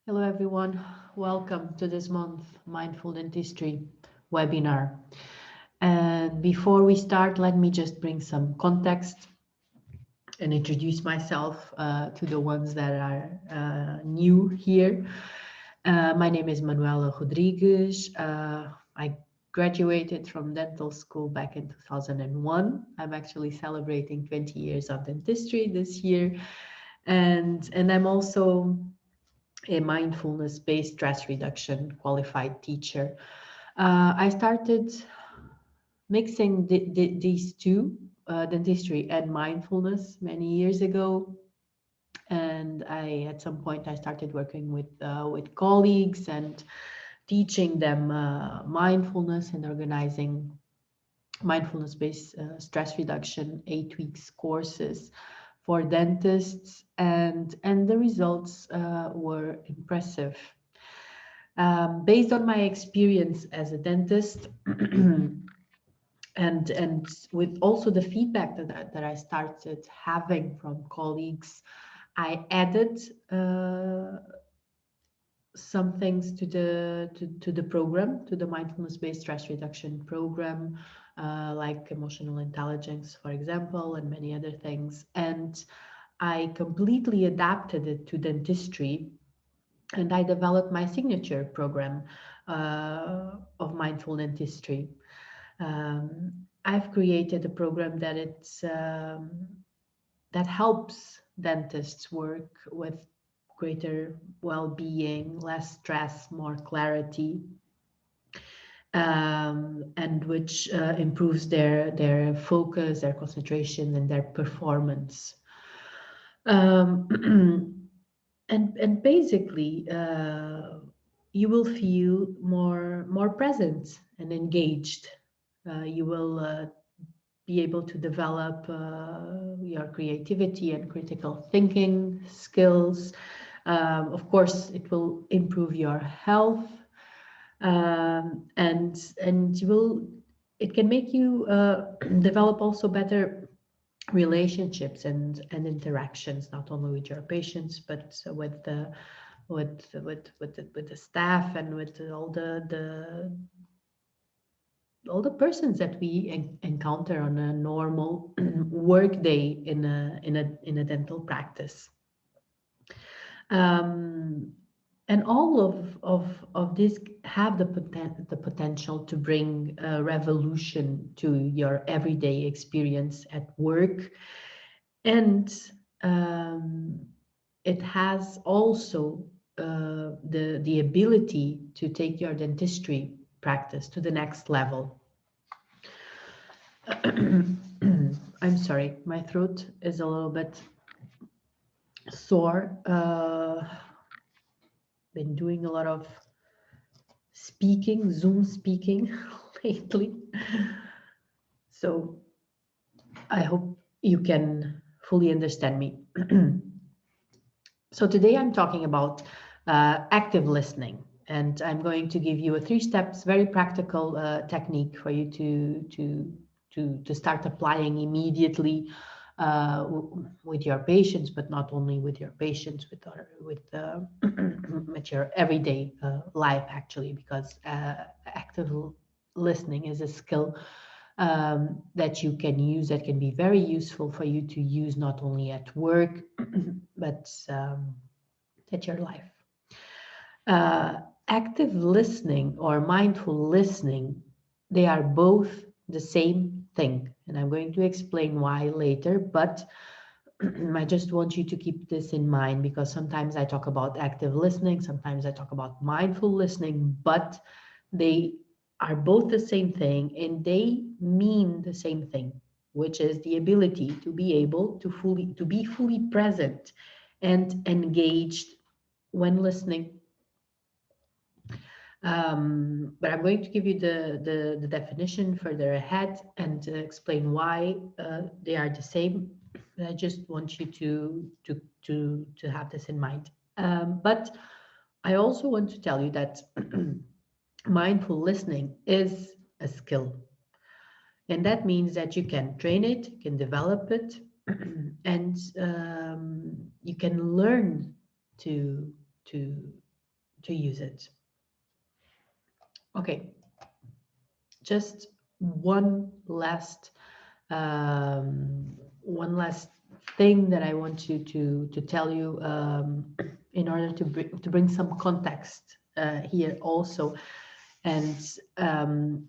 Hello everyone, welcome to this month Mindful Dentistry webinar. And before we start, let me just bring some context and introduce myself to the ones that are new here. My name is Manuela Rodrigues. I graduated from dental school back in 2001. I'm actually celebrating 20 years of dentistry this year. And I'm also a mindfulness-based stress reduction qualified teacher. I started mixing these two, dentistry and mindfulness, many years ago. And at some point, I started working with colleagues and teaching them mindfulness and organizing mindfulness-based stress reduction 8 weeks courses for dentists, and the results were impressive. Based on my experience as a dentist, and with also the feedback that I started having from colleagues, I added some things to the program, to the mindfulness-based stress reduction program, like emotional intelligence, for example, and many other things. And I completely adapted it to dentistry, and I developed my signature program of mindful dentistry. I've created a program that helps dentists work with greater well-being, less stress, more clarity, and which improves their focus, their concentration, and their performance. And basically, you will feel more present and engaged. You will be able to develop your creativity and critical thinking skills. Of course, it will improve your health, and you will. It can make you develop also better relationships and interactions, not only with your patients, but with the staff and with all the persons that we encounter on a normal work day in a dental practice. Um, and all of this have the potential to bring a revolution to your everyday experience at work. And um, it has also the ability to take your dentistry practice to the next level. I'm sorry, my throat is a little bit sore. Been doing a lot of speaking, Zoom speaking lately. So I hope you can fully understand me. So today I'm talking about active listening, and I'm going to give you a 3 steps, very practical technique for you to start applying immediately with your patients, but not only with your patients, with your everyday life actually, because active listening is a skill that you can use, that can be very useful for you to use not only at work, but at your life. Active listening or mindful listening, they are both the same thing. And I'm going to explain why later, but I just want you to keep this in mind, because sometimes I talk about active listening, sometimes I talk about mindful listening, but they are both the same thing and they mean the same thing, which is the ability to be able to be fully present and engaged when listening. But I'm going to give you the definition further ahead and explain why they are the same. I just want you to have this in mind. But I also want to tell you that mindful listening is a skill. And that means that you can train it, you can develop it, and you can learn to use it. Okay, just one last thing that I want to tell you, in order to bring some context here also, and um,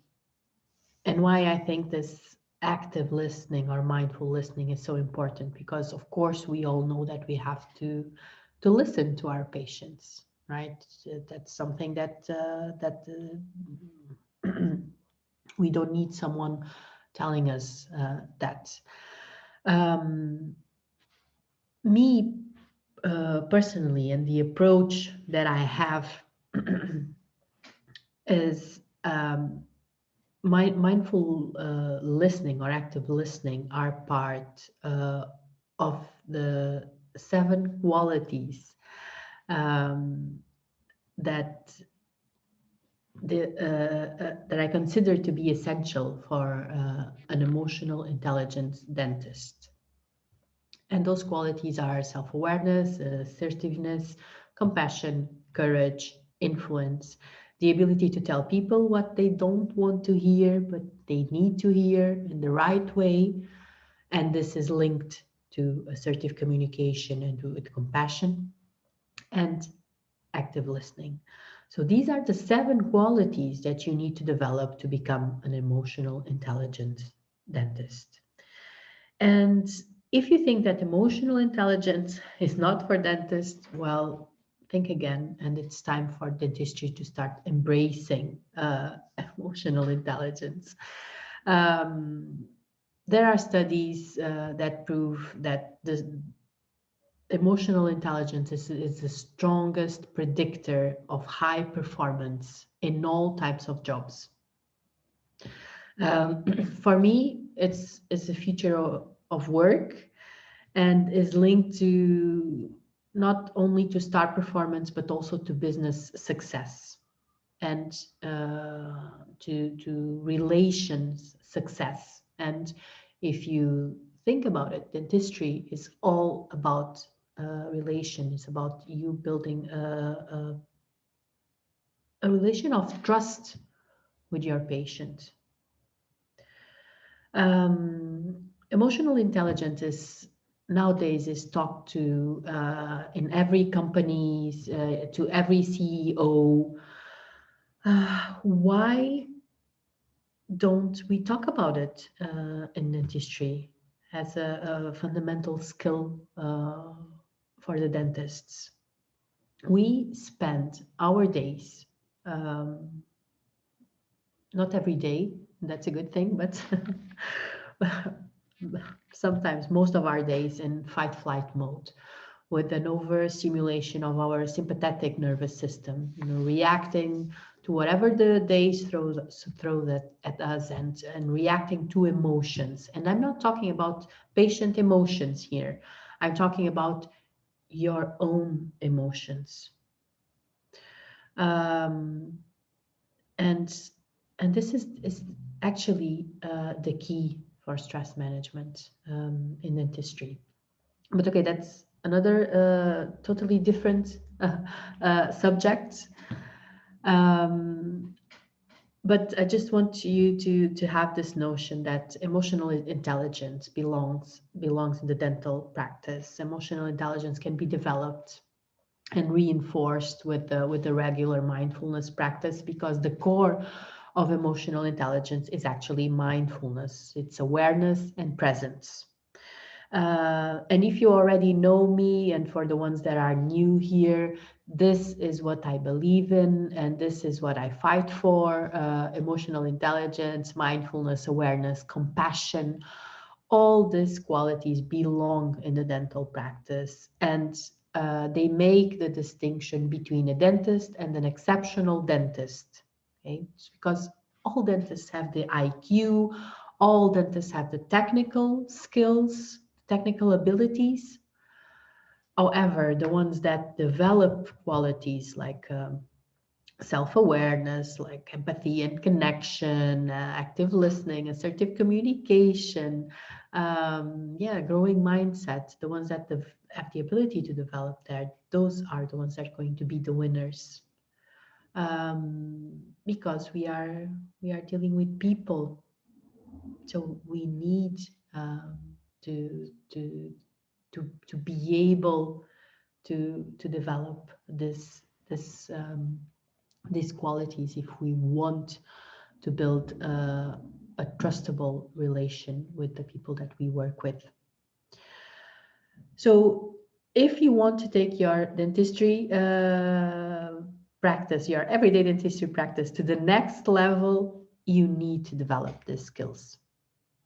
and why I think this active listening or mindful listening is so important, because of course we all know that we have to listen to our patients, right? That's something that we don't need someone telling us that. Um, Me personally, and the approach that I have is, mindful listening or active listening are part of the 7 qualities um, that that I consider to be essential for an emotional intelligence dentist. And those qualities are self-awareness, assertiveness, compassion, courage, influence, the ability to tell people what they don't want to hear, but they need to hear in the right way. And this is linked to assertive communication and with compassion and active listening. So these are the 7 qualities that you need to develop to become an emotional intelligent dentist. And if you think that emotional intelligence is not for dentists, well, think again, and it's time for dentistry to start embracing emotional intelligence. Um, there are studies that prove that the emotional intelligence is the strongest predictor of high performance in all types of jobs. For me, it's a future of work, and is linked to not only to star performance but also to business success, and to relations success. And if you think about it, dentistry is all about relation. It's about you building a relation of trust with your patient. Emotional intelligence is nowadays is talked to in every company, to every CEO. Why don't we talk about it in dentistry as a fundamental skill for the dentists? We spend our days, um, not every day, that's a good thing, but sometimes most of our days in fight flight mode, with an overstimulation of our sympathetic nervous system, reacting to whatever the days throw that at us, and reacting to emotions. And I'm not talking about patient emotions here. I'm talking about your own emotions. Um, and and this is actually the key for stress management in dentistry. But okay, that's another totally different subject. Um, but I just want you to have this notion that emotional intelligence belongs in the dental practice. Emotional intelligence can be developed and reinforced with the regular mindfulness practice, because the core of emotional intelligence is actually mindfulness. It's awareness and presence. And if you already know me, and for the ones that are new here, this is what I believe in, and this is what I fight for. Emotional intelligence, mindfulness, awareness, compassion, all these qualities belong in the dental practice, and they make the distinction between a dentist and an exceptional dentist. Okay, it's because all dentists have the IQ, all dentists have the technical skills, technical abilities. However, the ones that develop qualities like self-awareness, like empathy and connection, active listening, assertive communication, growing mindset, the ones that have the ability to develop that, those are the ones that are going to be the winners because we are dealing with people, so we need um, to to to be able to develop these qualities if we want to build a trustable relation with the people that we work with. So if you want to take your dentistry practice, your everyday dentistry practice to the next level, you need to develop these skills.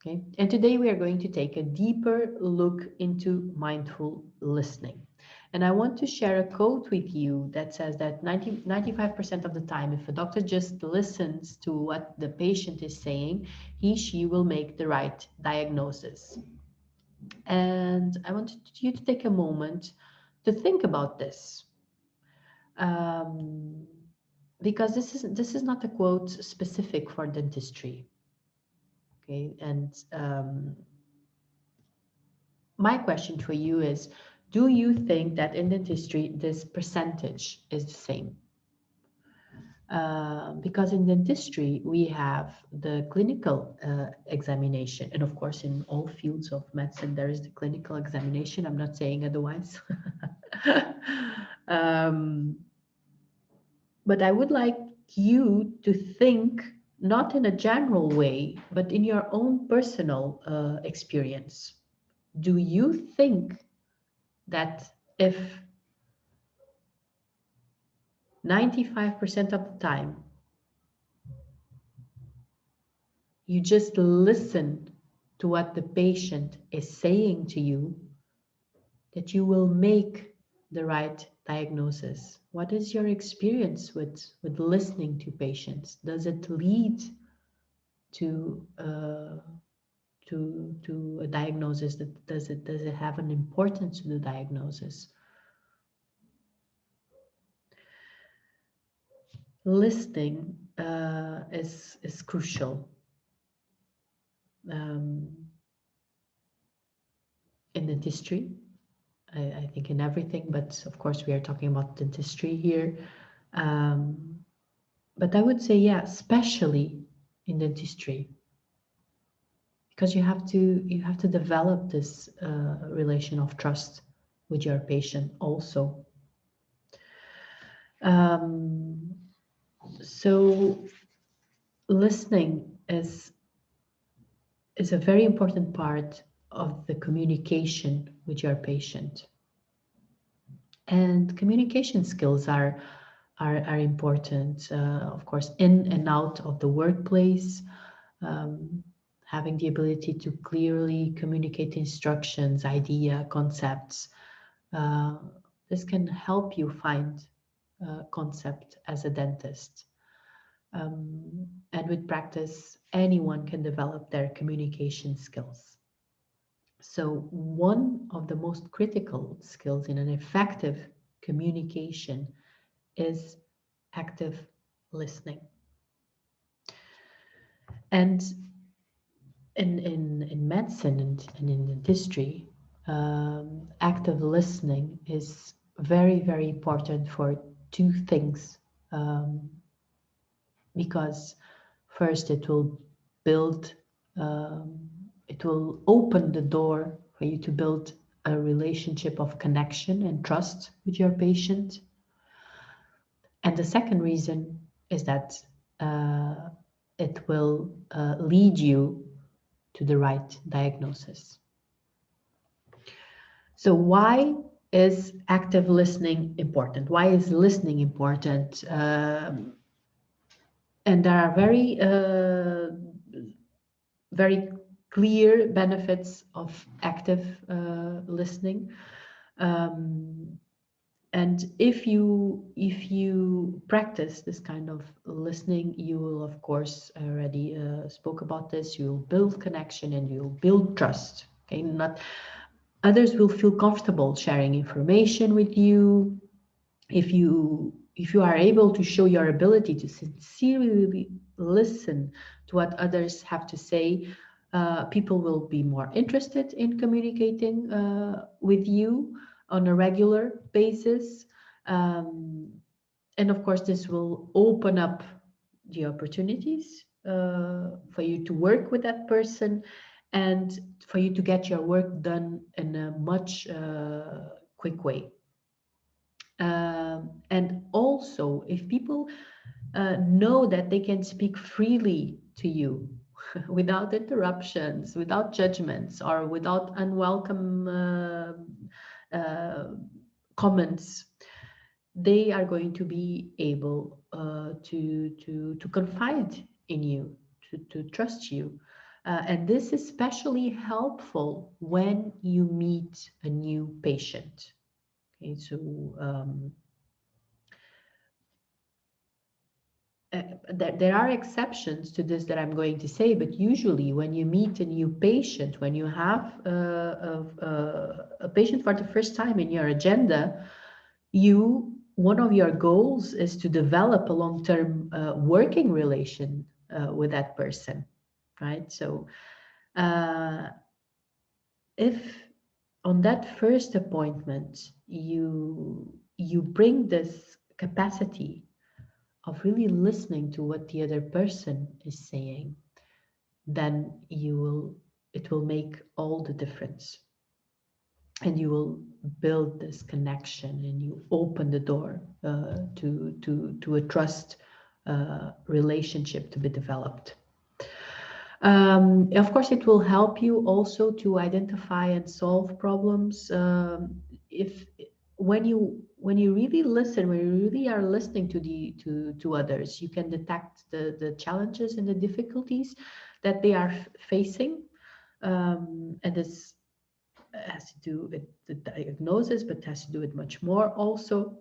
Okay, and today we are going to take a deeper look into mindful listening. And I want to share a quote with you that says that 95% of the time, if a doctor just listens to what the patient is saying, she will make the right diagnosis. And I want you to take a moment to think about this. Um, because this is not a quote specific for dentistry. Okay, and my question for you is, do you think that in dentistry this percentage is the same? Because in dentistry we have the clinical examination, and of course in all fields of medicine there is the clinical examination. I'm not saying otherwise. um, but I would like you to think not in a general way, but in your own personal experience. Do you think that if 95% of the time you just listen to what the patient is saying to you, that you will make the right diagnosis? What is your experience with listening to patients? Does it lead to to a diagnosis? That does it have an importance to the diagnosis? Listening is crucial. In dentistry, I think in everything, but of course we are talking about dentistry here. But I would say, yeah, especially in dentistry, because you have to develop this relation of trust with your patient also. Um, so listening is a very important part of the communication with your patient. And communication skills are important, of course, in and out of the workplace. Having the ability to clearly communicate instructions, idea, concepts. This can help you find concept as a dentist. And with practice, anyone can develop their communication skills. So one of the most critical skills in an effective communication is active listening. And in medicine and in dentistry, active listening is very, very important for two things. Because first, build, it will open the door for you to build a relationship of connection and trust with your patient. And the second reason is that it will lead you to the right diagnosis. So why is active listening important? Why is listening important? And there are very clear benefits of active listening. And if you practice this kind of listening, you will, of course, already spoke about this. You'll build connection and you'll build trust. Okay, not others will feel comfortable sharing information with you. If you are able to show your ability to sincerely listen to what others have to say, people will be more interested in communicating with you on a regular basis. And of course, this will open up the opportunities for you to work with that person and for you to get your work done in a much quick way. And also, if people know that they can speak freely to you without interruptions, without judgments, or without unwelcome uh, comments, they are going to be able to confide in you, to trust you. And this is especially helpful when you meet a new patient. Okay, so there are exceptions to this that I'm going to say, but usually when you meet a new patient, when you have a patient for the first time in your agenda, one of your goals is to develop a long-term working relation with that person, right? So uh, if on that first appointment you bring this capacity of really listening to what the other person is saying, then it will make all the difference. And you will build this connection and you open the door to a trust relationship to be developed. Of course, it will help you also to identify and solve problems. If when you really listen, when you really are listening to others, you can detect the challenges and the difficulties that they are facing, and this has to do with the diagnosis, but has to do with much more also.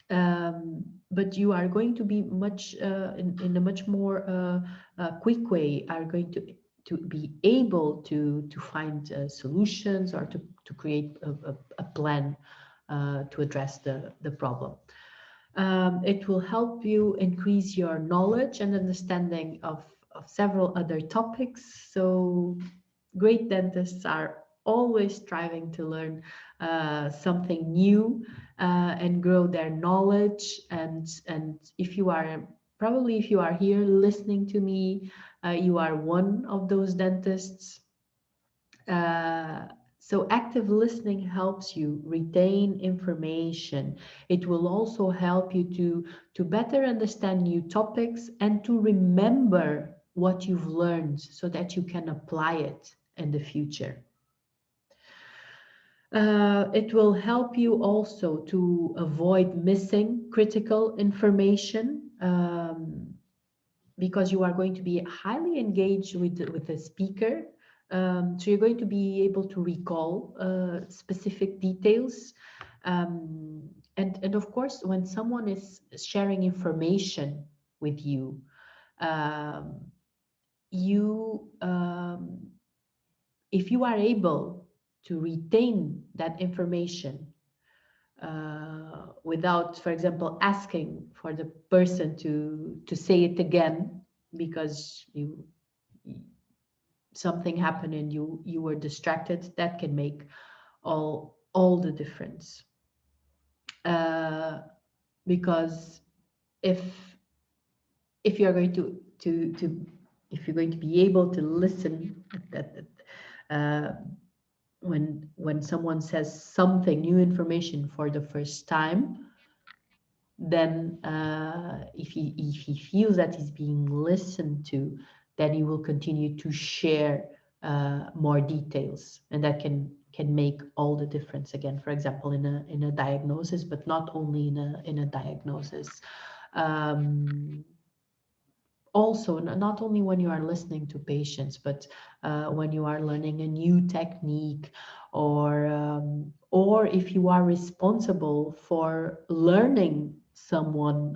But you are going to be much in a much more quick way are going to be able to find solutions or to create a plan to address the problem. It will help you increase your knowledge and understanding of several other topics. So great dentists are always striving to learn something new and grow their knowledge. And if you are probably if you are here listening to me, you are one of those dentists. Uh, so active listening helps you retain information. It will also help you to better understand new topics and to remember what you've learned so that you can apply it in the future. It will help you also to avoid missing critical information, because you are going to be highly engaged with the speaker. So you're going to be able to recall specific details. And of course, when someone is sharing information with you, um, you if you are able to retain that information without, for example, asking for the person to say it again because something happened and you were distracted, that can make all the difference. Because if you're going to if you're going to be able to listen uh, when someone says something new information for the first time, then if he feels that he's being listened to, then he will continue to share more details, and that can make all the difference. Again, for example, in a diagnosis, but not only in a diagnosis. Also, not only when you are listening to patients, but when you are learning a new technique, or if you are responsible for learning something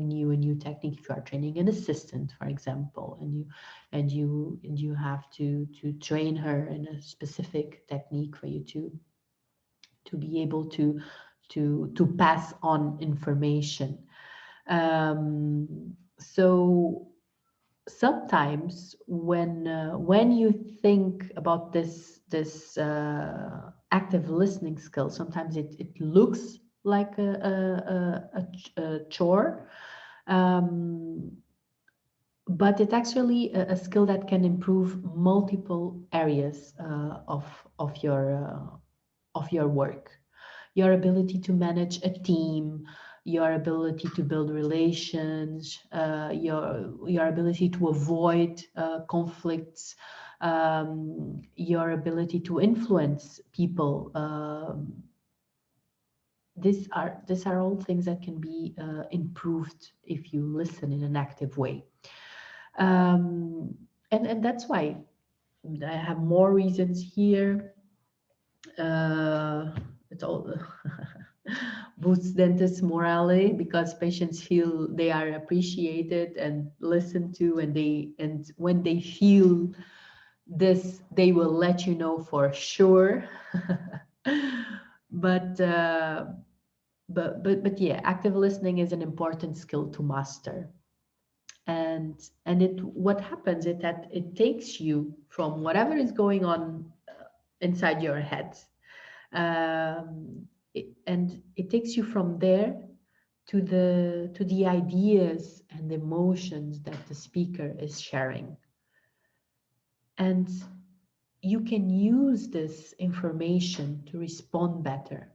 new, a new technique. If you are training an assistant, for example, and you have to train her in a specific technique for you to be able to pass on information. So sometimes when you think about this active listening skill, sometimes it looks like a chore, um, but it's actually a skill that can improve multiple areas of your work. Your ability to manage a team, your ability to build relations, your ability to avoid conflicts, your ability to influence people. These are all things that can be improved if you listen in an active way. Um, and that's why I have more reasons here. It all boosts dentists' morale because patients feel they are appreciated and listened to, and when they feel this, they will let you know for sure. but but yeah, active listening is an important skill to master. And it what happens is that it takes you from whatever is going on inside your head, and it takes you from there to the ideas and emotions that the speaker is sharing, and you can use this information to respond better.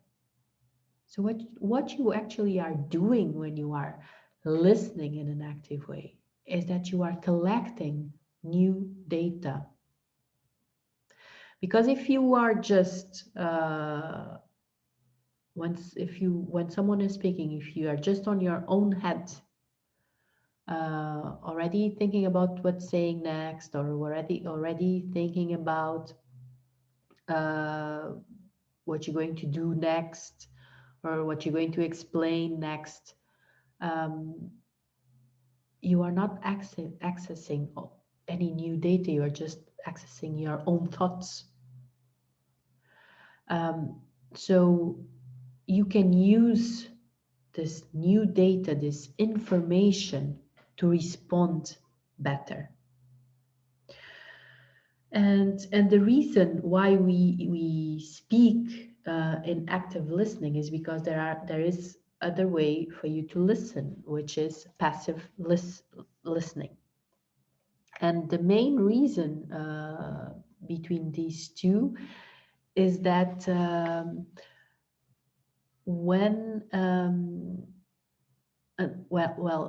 So what you actually are doing when you are listening in an active way is that you are collecting new data. Because if you are just when someone is speaking, if you are just on your own head, already thinking about what's saying next, or already thinking about uh, what you're going to do next, or what you're going to explain next, um, you are not accessing any new data. You are just accessing your own thoughts. Um, so you can use this new data, this information, to respond better. And the reason why we speak in active listening is because there is other way for you to listen, which is passive listening. And the main reason between these two is that when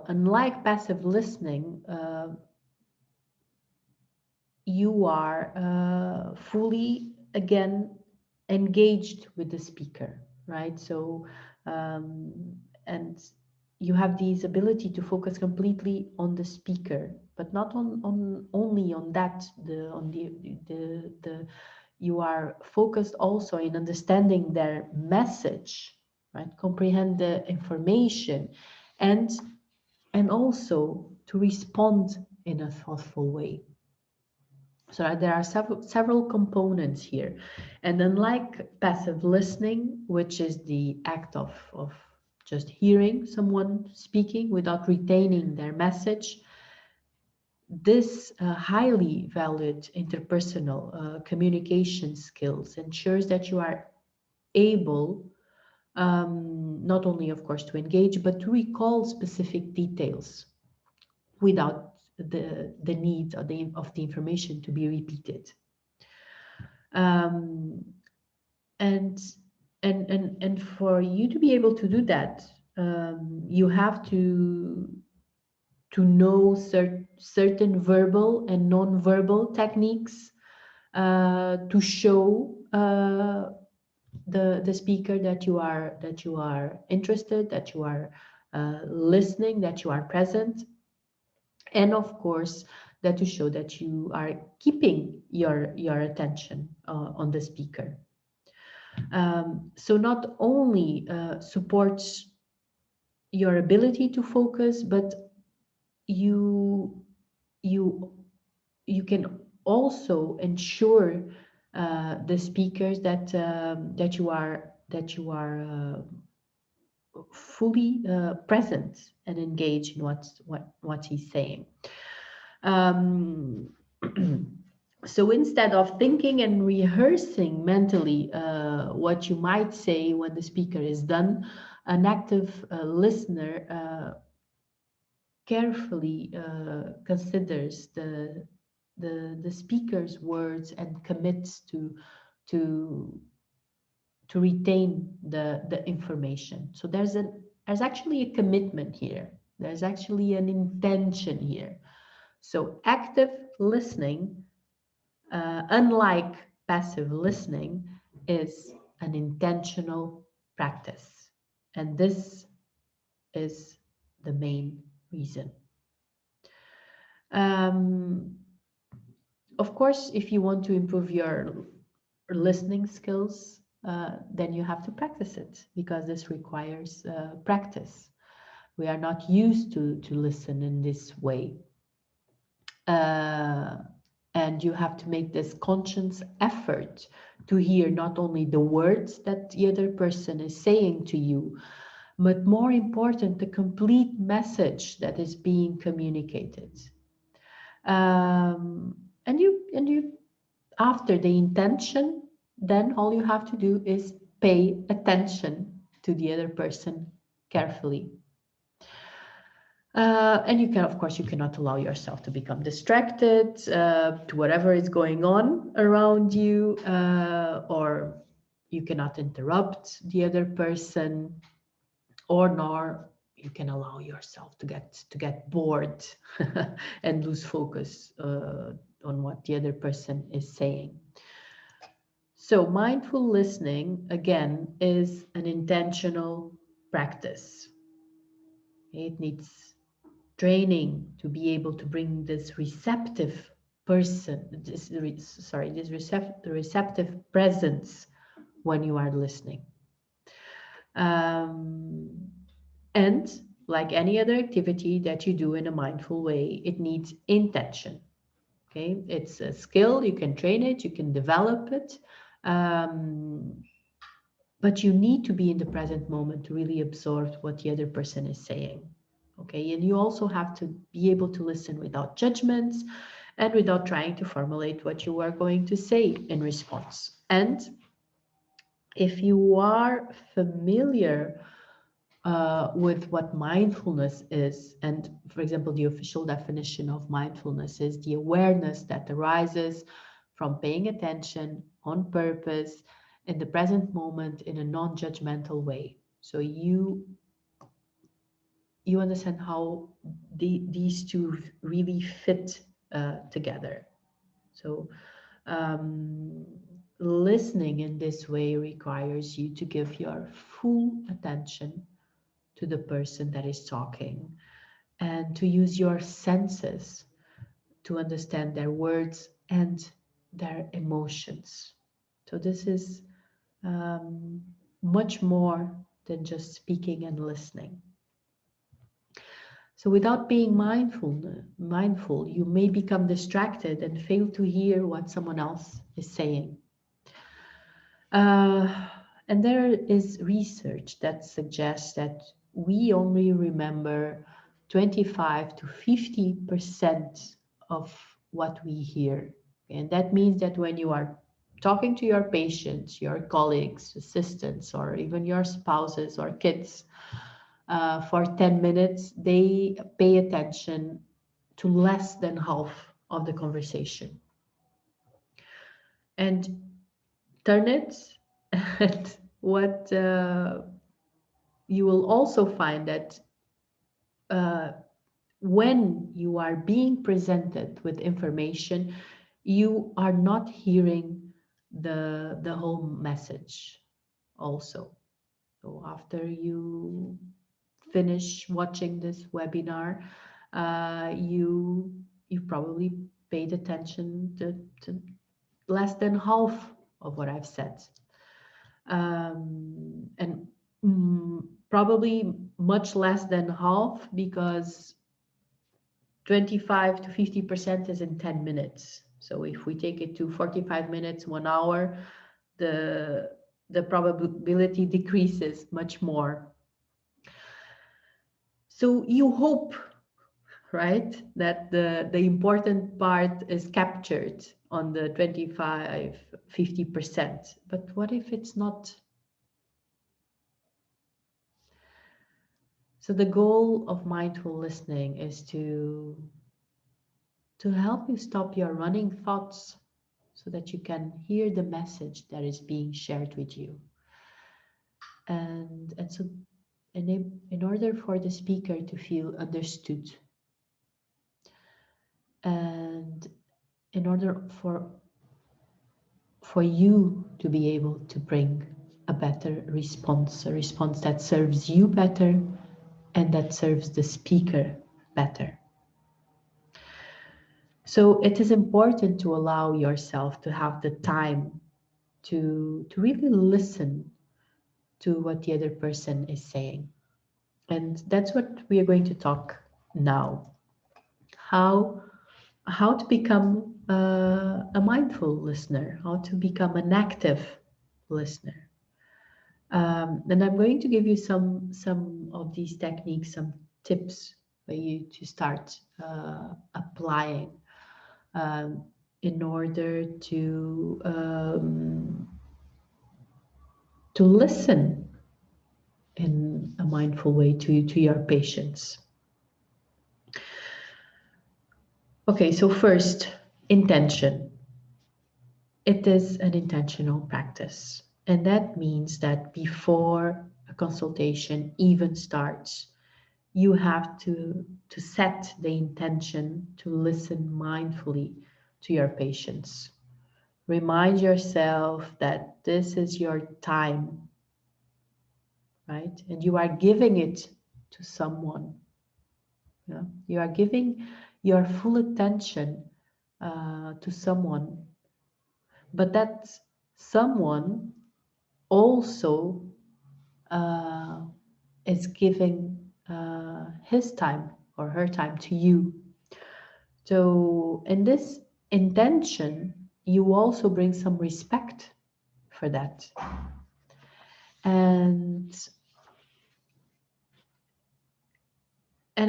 unlike passive listening, you are fully again engaged with the speaker, right? So um, and you have this ability to focus completely on the speaker, but not on only on that, the you are focused also in understanding their message, right? Comprehend the information, and also to respond in a thoughtful way. So there are several components here. And unlike passive listening, which is the act of just hearing someone speaking without retaining their message, this highly valued interpersonal communication skills ensures that you are able, not only, of course, to engage, but to recall specific details without the need of the information to be repeated. Um, and and for you to be able to do that, you have to know certain verbal and non-verbal techniques to show the speaker that you are interested, that you are listening, that you are present, and of course that to show that you are keeping your attention on the speaker. So not only supports your ability to focus, but you you you can also ensure the speakers that you are fully present and engaged in what he's saying. Um, So instead of thinking and rehearsing mentally what you might say when the speaker is done, an active listener carefully considers the speaker's words and commits to to retain the information. So there's actually a commitment here. There's actually an intention here. So active listening, unlike passive listening, is an intentional practice. And this is the main reason. Um, of course, if you want to improve your listening skills, then you have to practice it because this requires practice. We are not used to listen in this way. Uh, and you have to make this conscious effort to hear not only the words that the other person is saying to you, but more important, the complete message that is being communicated. And you after the intention, then all you have to do is pay attention to the other person carefully. And you can, of course, you cannot allow yourself to become distracted to whatever is going on around you, or you cannot interrupt the other person, or nor you can allow yourself to get bored and lose focus on what the other person is saying. So mindful listening, again, is an intentional practice. It needs training to be able to bring this receptive person, this receptive presence when you are listening. Um, and like any other activity that you do in a mindful way, it needs intention. Okay, it's a skill, you can train it, you can develop it. Um, but you need to be in the present moment to really absorb what the other person is saying. Okay, and you also have to be able to listen without judgments and without trying to formulate what you are going to say in response. And if you are familiar with what mindfulness is, and for example, the official definition of mindfulness is the awareness that arises from paying attention on purpose in the present moment in a non-judgmental way. So you understand how these two really fit together. So um, listening in this way requires you to give your full attention to the person that is talking and to use your senses to understand their words and their emotions. So this is um, much more than just speaking and listening. So without being mindful, you may become distracted and fail to hear what someone else is saying. Uh, and there is research that suggests that we only remember 25 to 50% of what we hear. And that means that when you are talking to your patients, your colleagues, assistants, or even your spouses or kids for 10 minutes, they pay attention to less than half of the conversation. And turn it, and what you will also find that uh, when you are being presented with information, you are not hearing the whole message also. So after you finish watching this webinar, you probably paid attention to less than half of what I've said. And probably much less than half, because 25 to 50% is in 10 minutes. So if we take it to 45 minutes, 1 hour, the probability decreases much more. So you hope right? That the important part is captured on the 25, 50%. But what if it's not? So the goal of mindful listening is to help you stop your running thoughts so that you can hear the message that is being shared with you. And so in order for the speaker to feel understood, and in order for you to be able to bring a better response, a response that serves you better and that serves the speaker better. So it is important to allow yourself to have the time to really listen to what the other person is saying. And that's what we are going to talk now. How to become a mindful listener, how to become an active listener. And I'm going to give you some of these techniques, some tips for you to start applying um, in order to listen in a mindful way to your patients. Okay, so first, intention. It is an intentional practice. And that means that before a consultation even starts, you have to set the intention to listen mindfully to your patients. Remind yourself that this is your time, right? And you are giving it to someone. Yeah? You are giving your full attention to someone, but that someone also is giving his time or her time to you. So, in this intention, you also bring some respect for that. And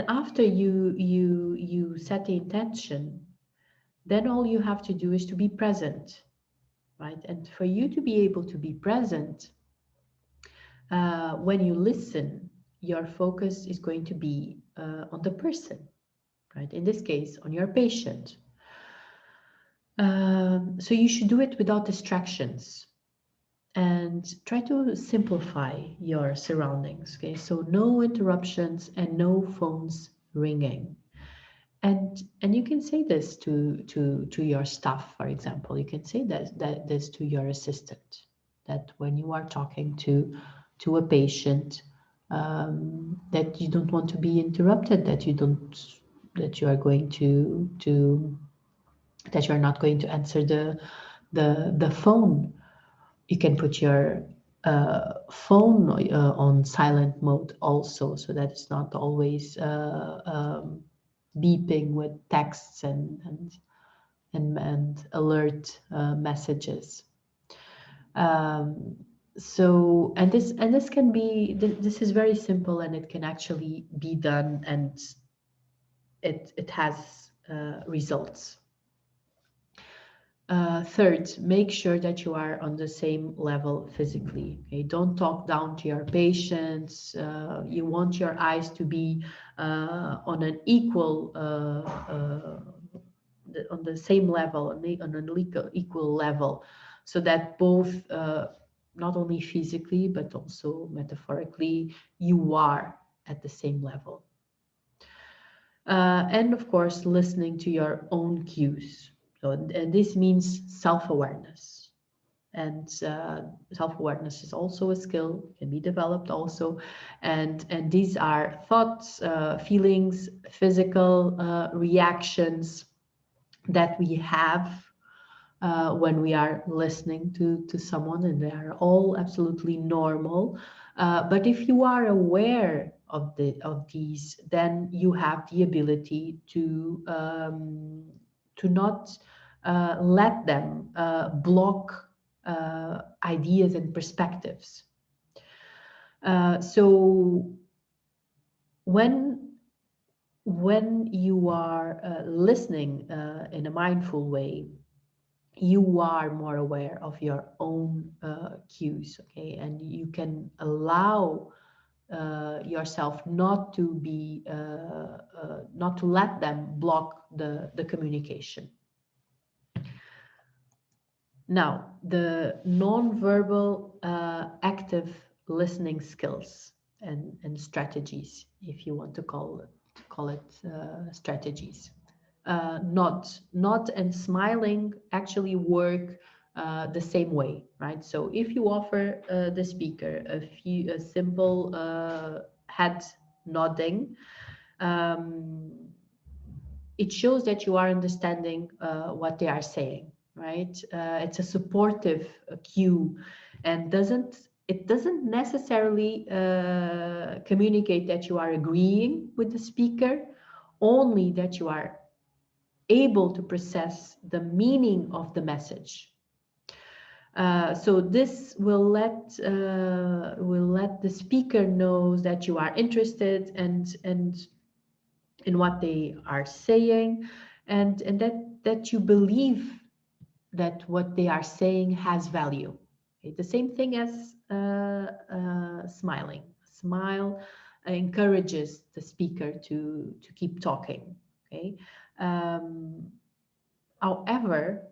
after you set the intention, then all you have to do is to be present, right? And for you to be able to be present, when you listen, your focus is going to be on the person, right? In this case, on your patient. So you should do it without distractions and try to simplify your surroundings. Okay, so no interruptions and no phones ringing. And you can say this to your staff, for example. You can say that this to your assistant, that when you are talking to a patient, that you don't want to be interrupted, that you are going to that you're not going to answer the phone. You can put your phone on silent mode also, so that it's not always beeping with texts and alert messages. Um, so and this can be this is very simple, and it can actually be done, and it has results. Third, make sure that you are on the same level physically. Okay? Don't talk down to your patients. You want your eyes to be on an equal, on the same level, on an equal level, so that both, not only physically but also metaphorically, you are at the same level. And of course, listening to your own cues. So, and this means self-awareness. And self-awareness is also a skill, can be developed also. And these are thoughts, feelings, physical reactions that we have when we are listening to someone, and they are all absolutely normal. But if you are aware of these, then you have the ability to not let them block ideas and perspectives. So when when you are listening in a mindful way, you are more aware of your own cues, okay? And you can allow yourself not to be, not to let them block the communication. Now, the non-verbal active listening skills and strategies, if you want to call it strategies. Nod and smiling actually work the same way, right? So if you offer the speaker a simple head nodding, um, it shows that you are understanding what they are saying, right? It's a supportive cue, and doesn't necessarily communicate that you are agreeing with the speaker, only that you are able to process the meaning of the message. So this will let the speaker knows that you are interested and in what they are saying, and that you believe that what they are saying has value. Okay? The same thing as smiling. Smile encourages the speaker to keep talking. Okay. Um, However,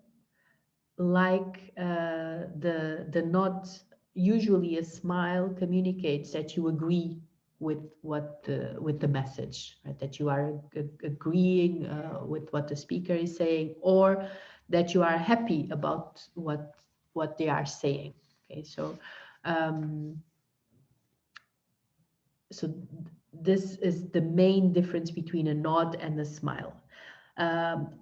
like the nod, usually a smile communicates that you agree with the message, right? That you are agreeing with what the speaker is saying, or that you are happy about what they are saying. Okay, so um, so this is the main difference between a nod and a smile. Um,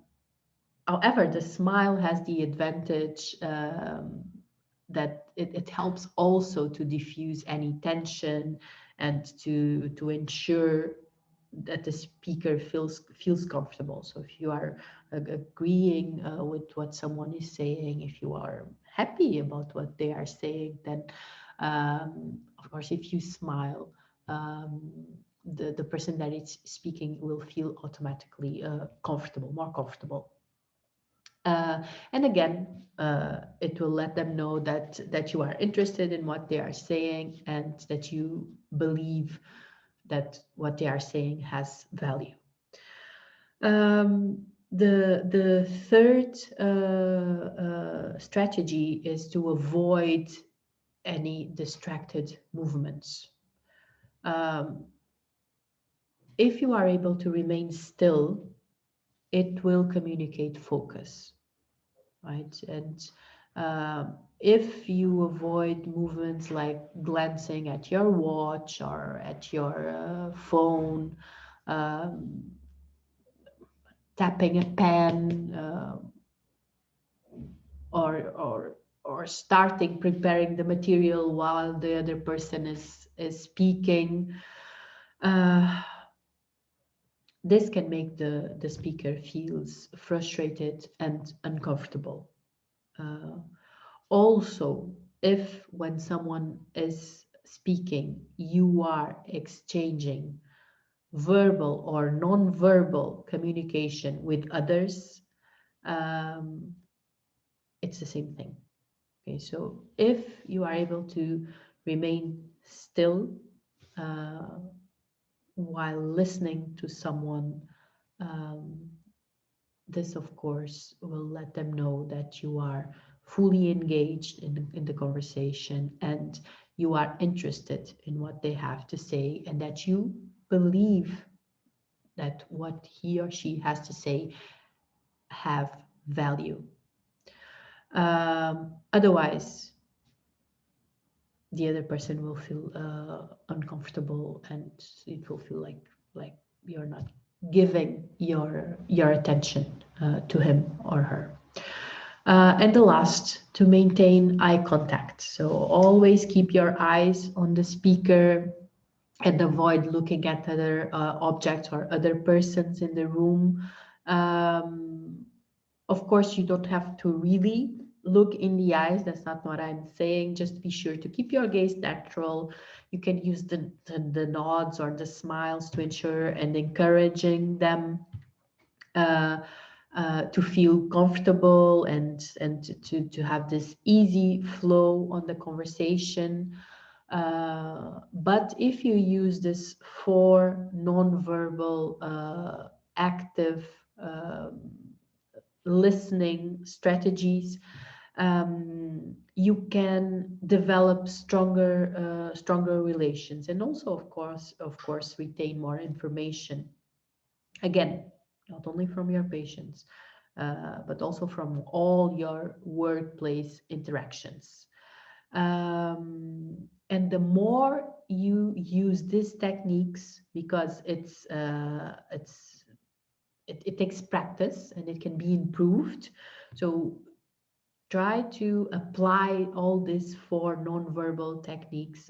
However, the smile has the advantage that it helps also to diffuse any tension and to ensure that the speaker feels comfortable. So if you are agreeing with what someone is saying, if you are happy about what they are saying, then of course, if you smile, the person that is speaking will feel automatically comfortable, more comfortable. And again, it will let them know that you are interested in what they are saying and that you believe that what they are saying has value. The third strategy is to avoid any distracted movements. If you are able to remain still, it will communicate focus, right? And if you avoid movements like glancing at your watch or at your phone, um, tapping a pen, or starting preparing the material while the other person is speaking, this can make the speaker feels frustrated and uncomfortable. Also, if when someone is speaking, you are exchanging verbal or non-verbal communication with others, it's the same thing. Okay, so if you are able to remain still while listening to someone, this of course will let them know that you are fully engaged in the conversation and you are interested in what they have to say, and that you believe that what he or she has to say have value. Otherwise, the other person will feel uncomfortable, and it will feel like you're not giving your attention to him or her. And the last, to maintain eye contact. So always keep your eyes on the speaker and avoid looking at other objects or other persons in the room. Of course, you don't have to really look in the eyes. That's not what I'm saying. Just be sure to keep your gaze natural. You can use the nods or the smiles to ensure and encouraging them uh, to feel comfortable and to have this easy flow on the conversation. But if you use this four nonverbal active listening strategies, you can develop stronger relations, and also, of course, retain more information. Again, not only from your patients, but also from all your workplace interactions. And the more you use these techniques, because it takes practice and it can be improved. So try to apply all these four nonverbal techniques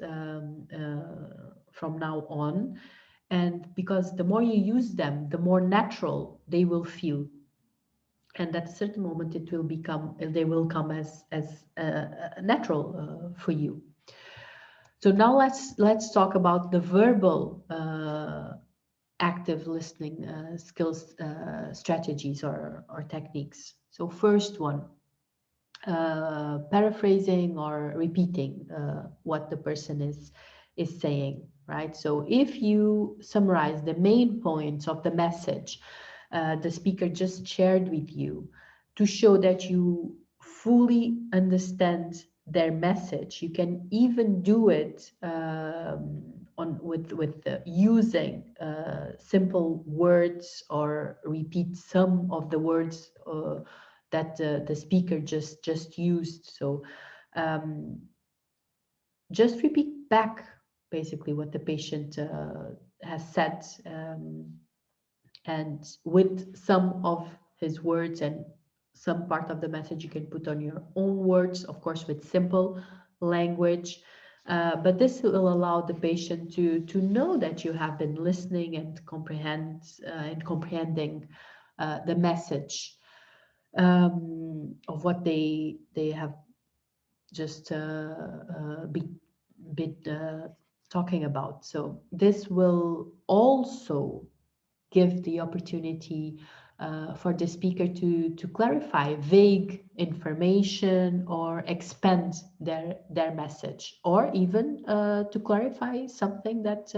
from now on. And because the more you use them, the more natural they will feel. And at a certain moment, they will come as natural for you. So now let's talk about the verbal active listening skills, strategies or techniques. So first one, paraphrasing or repeating what the person is saying, right? So if you summarize the main points of the message the speaker just shared with you, to show that you fully understand their message, you can even do it using simple words, or repeat some of the words that the speaker just used. So just repeat back basically what the patient has said, and with some of his words and some part of the message you can put on your own words, of course, with simple language. But this will allow the patient to know that you have been listening and comprehending the message of what they have just been talking about. So this will also give the opportunity for the speaker to clarify vague information or expand their message, or even to clarify something that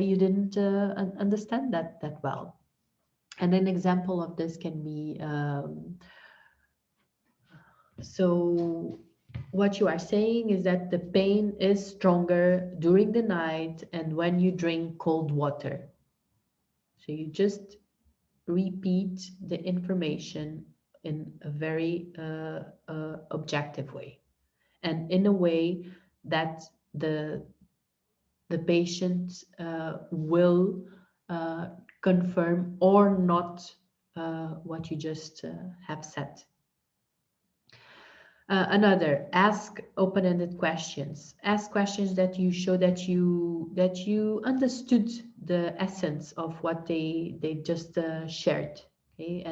you didn't understand that well. And an example of this can be so what you are saying is that the pain is stronger during the night and when you drink cold water. So you just repeat the information in a very objective way, and in a way that the patient will uh, confirm or not what you just have said. Another, ask open-ended questions. Ask questions that you show that you understood the essence of what they just shared. Okay,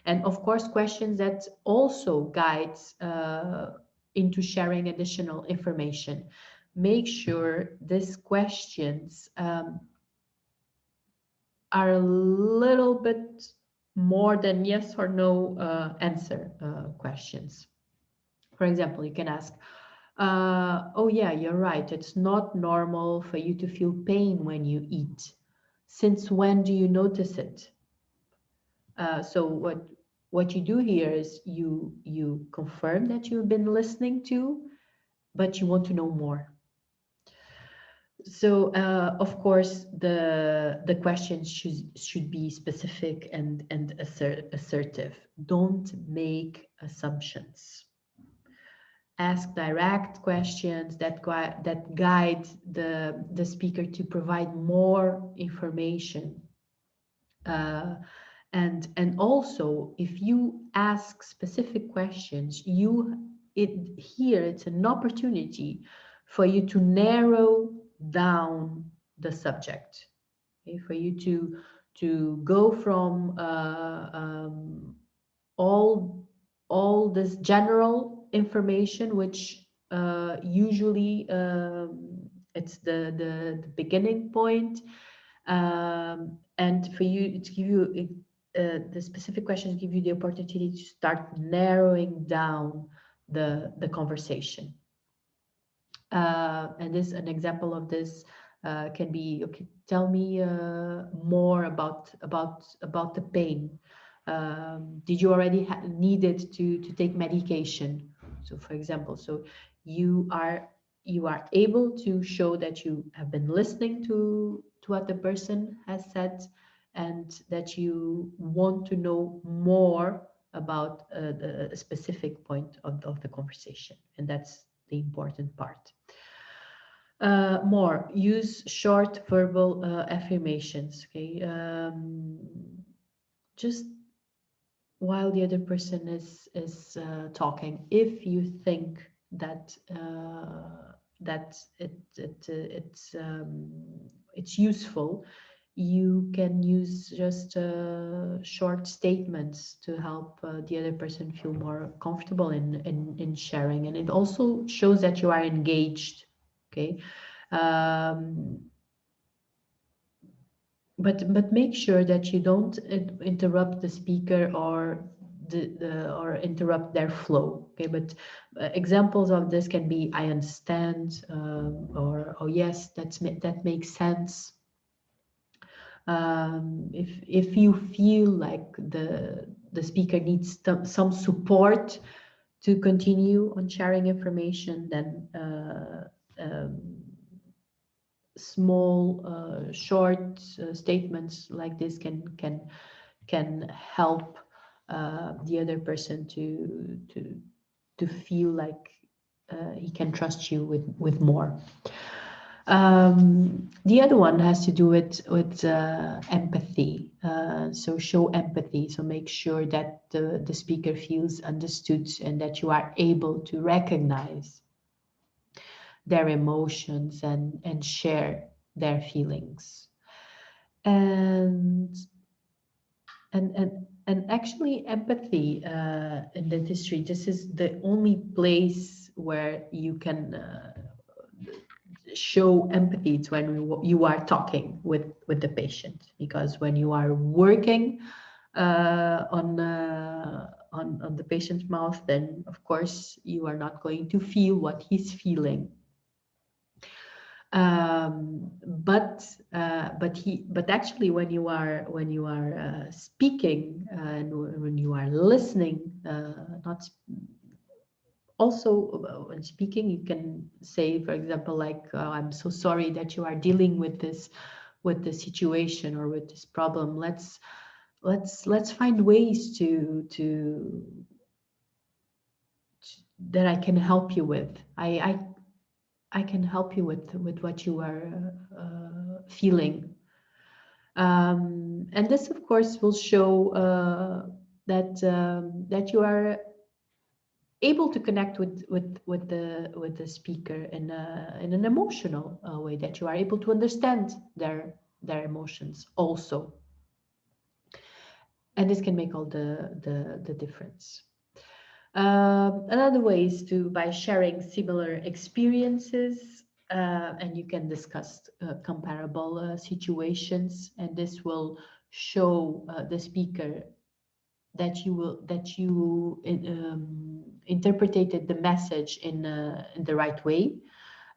and of course questions that also guides into sharing additional information. Make sure these questions are a little bit more than yes or no answer questions. For example, you can ask, oh yeah, you're right. It's not normal for you to feel pain when you eat. Since when do you notice it? So what you do here is you confirm that you've been listening to, but you want to know more. So of course the questions should be specific and assertive. Don't make assumptions. Ask direct questions that guide the speaker to provide more information. And also, if you ask specific questions, it's an opportunity for you to narrow down the subject. Okay? For you to go from all all this general information, which usually it's the beginning point, and for you to give you the specific questions give you the opportunity to start narrowing down the conversation. And this an example of this can be, okay, tell me more about the pain. Did you already needed to take medication? So for example, so you are able to show that you have been listening to what the person has said, and that you want to know more about a specific point of the conversation, and that's the important part. More, use short verbal affirmations, okay? Just while the other person is talking, if you think that it's useful, you can use just short statements to help the other person feel more comfortable in sharing, and it also shows that you are engaged, okay? But make sure that you don't interrupt the speaker or or interrupt their flow, okay? But examples of this can be, I understand, or oh yes, that makes sense. If you feel like the speaker needs some support to continue on sharing information, then small short statements like this can help the other person to feel like he can trust you with more. The other one has to do with empathy. So show empathy. So make sure that the speaker feels understood and that you are able to recognize their emotions and share their feelings. And actually empathy in dentistry, this is the only place where you can show empathy. It's when you are talking with the patient, because when you are working on the patient's mouth, then of course you are not going to feel what he's feeling. But actually when you are speaking and when you are listening, not also when speaking, you can say, for example, like, I'm so sorry that you are dealing with this situation or with this problem. Let's find ways to that I can help you with. I can help you with what you are feeling. And this, of course, will show that you are able to connect with the speaker in an emotional way, that you are able to understand their emotions also. And this can make all the difference. Another way is by sharing similar experiences, and you can discuss comparable situations, and this will show the speaker that you interpreted the message in the right way,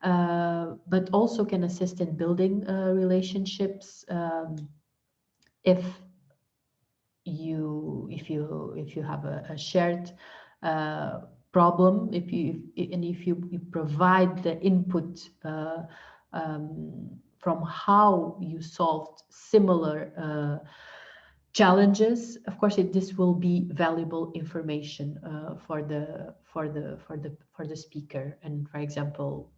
but also can assist in building relationships. If you have a shared problem, if you provide the input from how you solved similar challenges, of course this will be valuable information for the speaker. And for example,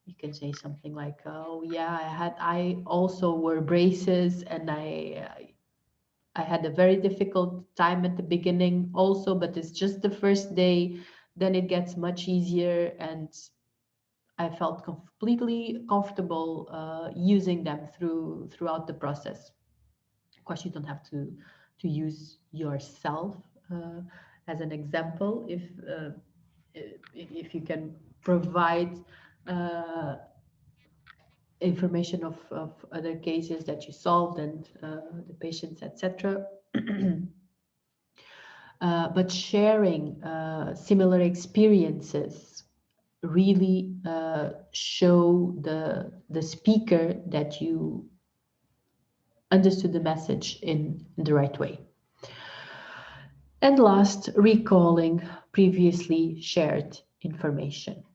you can say something like, oh yeah, I also wore braces, and I had a very difficult time at the beginning also, but it's just the first day, then it gets much easier, and I felt completely comfortable using them throughout the process. Of course, you don't have to use yourself as an example, if you can provide information of other cases that you solved and the patients, etc. But sharing similar experiences really show the speaker that you understood the message in the right way. And last, recalling previously shared information.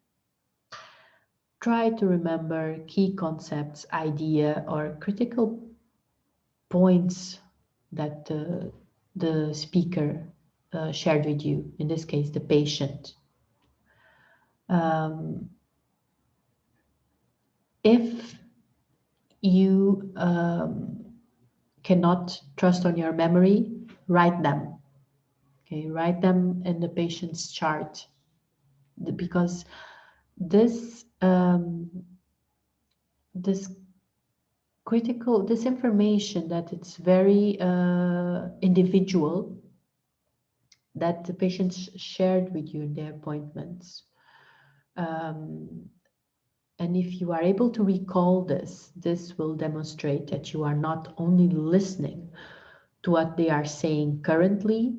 Try to remember key concepts, idea, or critical points that the speaker shared with you, in this case, the patient. If you cannot trust on your memory, write them. Okay, write them in the patient's chart, because this this information that it's very individual, that the patients shared with you in their appointments. And if you are able to recall this, this will demonstrate that you are not only listening to what they are saying currently,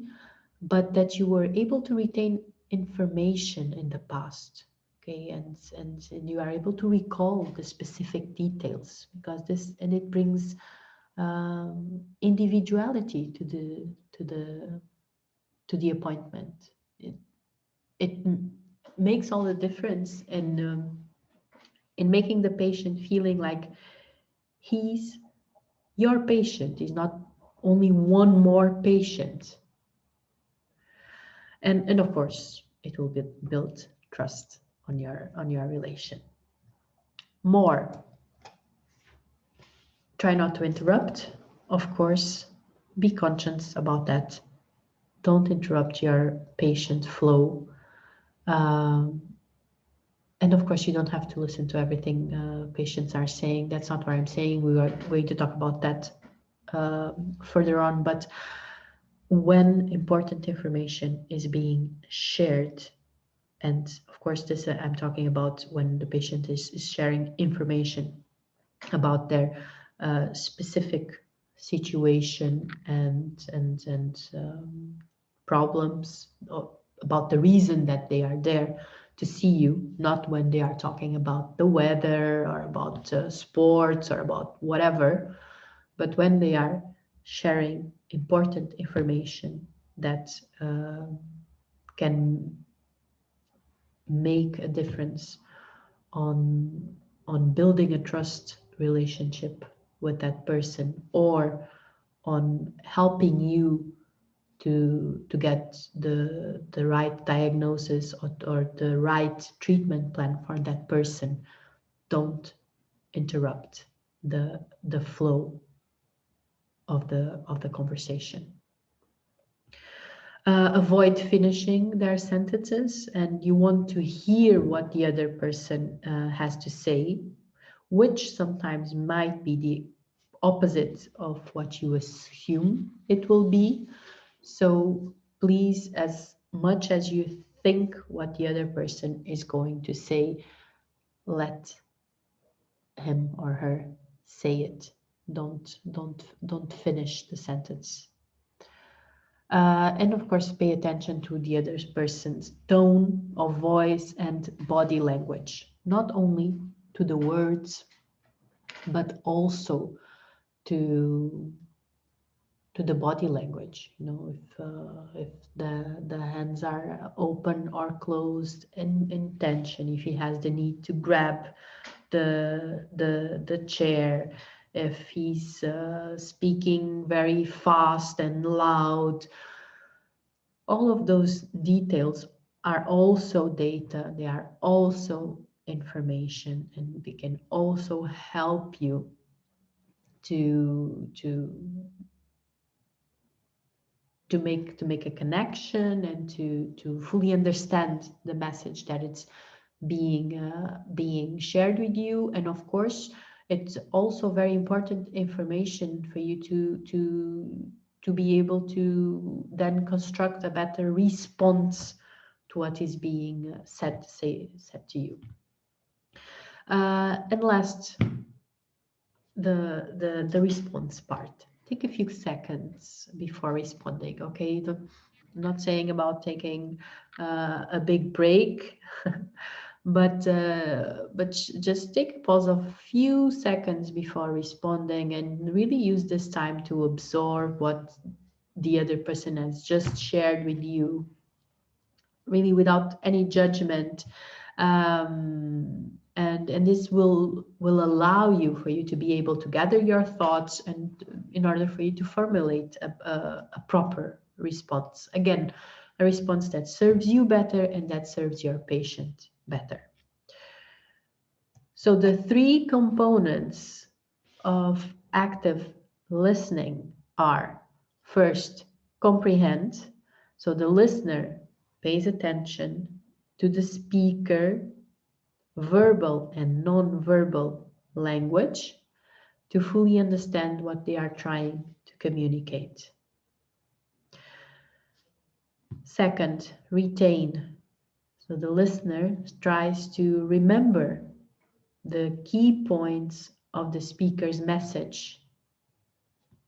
but that you were able to retain information in the past. Okay, and you are able to recall the specific details, because it brings individuality to the appointment. It makes all the difference in making the patient feeling like he's your patient. He's not only one more patient. And of course, it will build trust on your relation. More. Try not to interrupt. Of course, be conscious about that. Don't interrupt your patient flow. And of course, you don't have to listen to everything patients are saying. That's not what I'm saying. We are going to talk about that further on. But when important information is being shared, and of course, this I'm talking about when the patient is sharing information about their specific situation and problems, or about the reason that they are there to see you, not when they are talking about the weather or about sports or about whatever, but when they are sharing important information that can make a difference on building a trust relationship with that person, or on helping you to get the right diagnosis or the right treatment plan for that person. Don't interrupt the flow of the conversation. Avoid finishing their sentences, and you want to hear what the other person has to say, which sometimes might be the opposite of what you assume it will be. So please, as much as you think what the other person is going to say, let him or her say it. Don't finish the sentence. And of course, pay attention to the other person's tone of voice and body language, not only to the words, but also to the body language. You know, if the hands are open or closed in tension, if he has the need to grab the chair, if he's speaking very fast and loud. All of those details are also data, they are also information, and they can also help you to make a connection and to fully understand the message that it's being shared with you. And of course, it's also very important information for you to to be able to then construct a better response to what is being said to you. And last, the response part. Take a few seconds before responding. Okay, I'm not saying about taking a big break, but just take a pause of a few seconds before responding, and really use this time to absorb what the other person has just shared with you, really without any judgment. And this will allow you for you to be able to gather your thoughts, and in order for you to formulate a proper response. Again, a response that serves you better and that serves your patient better. So the three components of active listening are: first, comprehend. So the listener pays attention to the speaker, verbal and non-verbal language, to fully understand what they are trying to communicate. Second, retain. So the listener tries to remember the key points of the speaker's message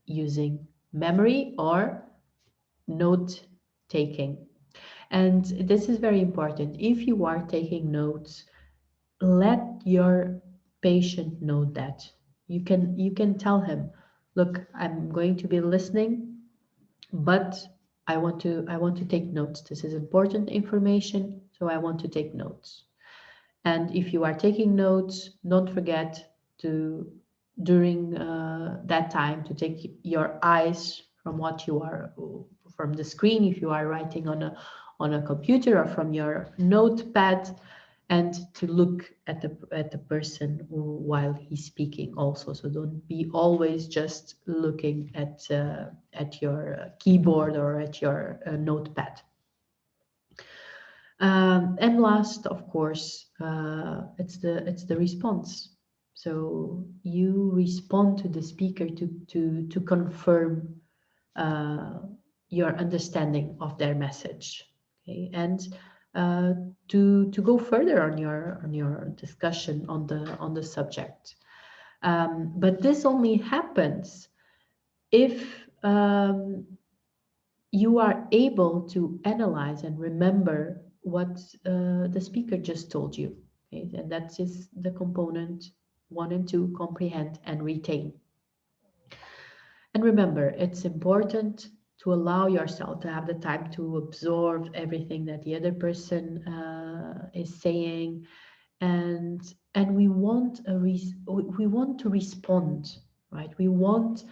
using memory or note taking. And this is very important. If you are taking notes, let your patient know that. You can tell him, look, I'm going to be listening, but I want to take notes. This is important information, so I want to take notes. And if you are taking notes, don't forget to, during that time, to take your eyes from what you are, from the screen if you are writing on a computer, or from your notepad, and to look at the person while he's speaking also. So don't be always just looking at your keyboard or at your notepad. And last, of course, it's the response. So you respond to the speaker to confirm your understanding of their message, okay? And to go further on your discussion on the subject. But this only happens if you are able to analyze and remember what the speaker just told you. Okay? And that is the component 1 and 2, comprehend and retain. And remember, it's important to allow yourself to have the time to absorb everything that the other person is saying, and we want we want to respond, right? We want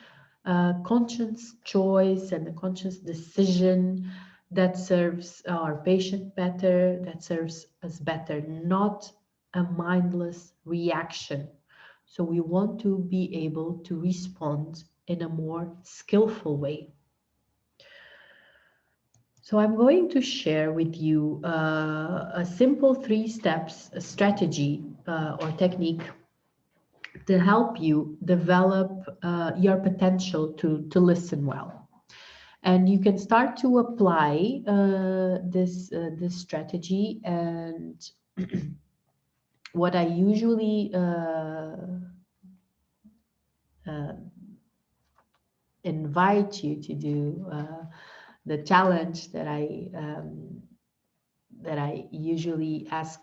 a conscious choice and a conscious decision that serves our patient better, that serves us better, not a mindless reaction. So we want to be able to respond in a more skillful way. So I'm going to share with you a simple 3 steps strategy or technique to help you develop your potential to listen well. And you can start to apply this strategy. And what I usually invite you to do, the challenge that I usually ask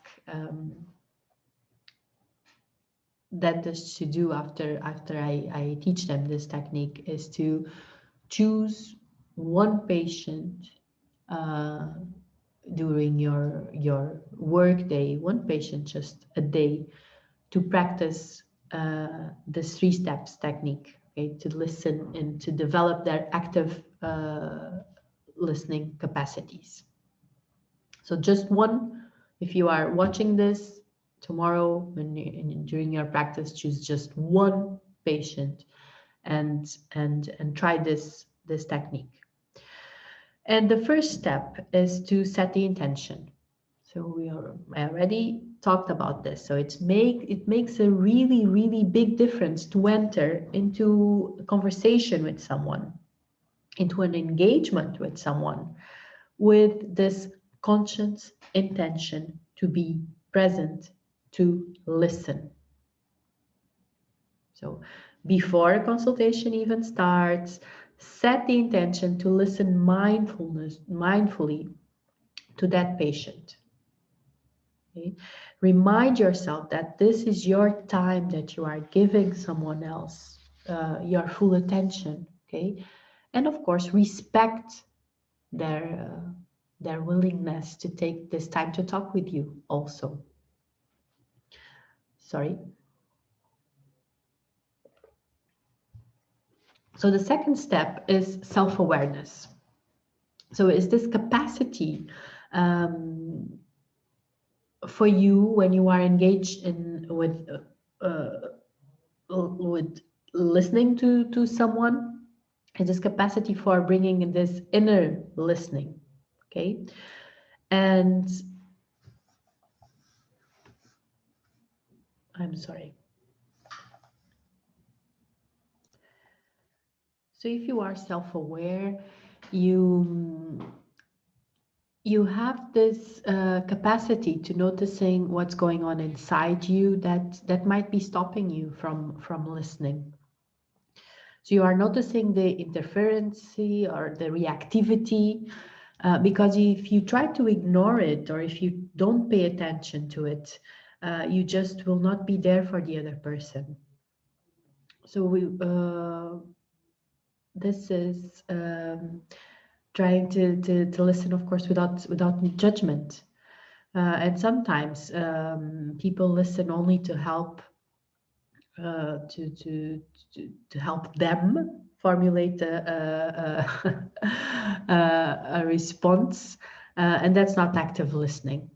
dentists to do after I teach them this technique, is to choose one patient during your work day, one patient just a day, to practice this 3 steps technique, okay, to listen and to develop their active listening capacities. So just one. If you are watching this tomorrow, during your practice, choose just one patient and try this technique. And the first step is to set the intention. So I already talked about this. So it makes a really big difference to enter into a conversation with someone. into an engagement with someone with this conscious intention to be present, to listen. So before a consultation even starts, set the intention to listen mindfully to that patient. Okay? Remind yourself that this is your time that you are giving someone else, your full attention. Okay, and of course respect their willingness to take this time to talk with you also. Sorry. So the second step is self-awareness. So is this capacity for you when you are engaged in with listening to someone, is this capacity for bringing in this inner listening, okay? And I'm sorry. So if you are self-aware, you have this capacity to noticing what's going on inside you that might be stopping you from listening. So you are noticing the interference or the reactivity, because if you try to ignore it or if you don't pay attention to it, you just will not be there for the other person. So this is trying to listen, of course, without judgment. And sometimes people listen only to help to help them formulate a response, and that's not active listening.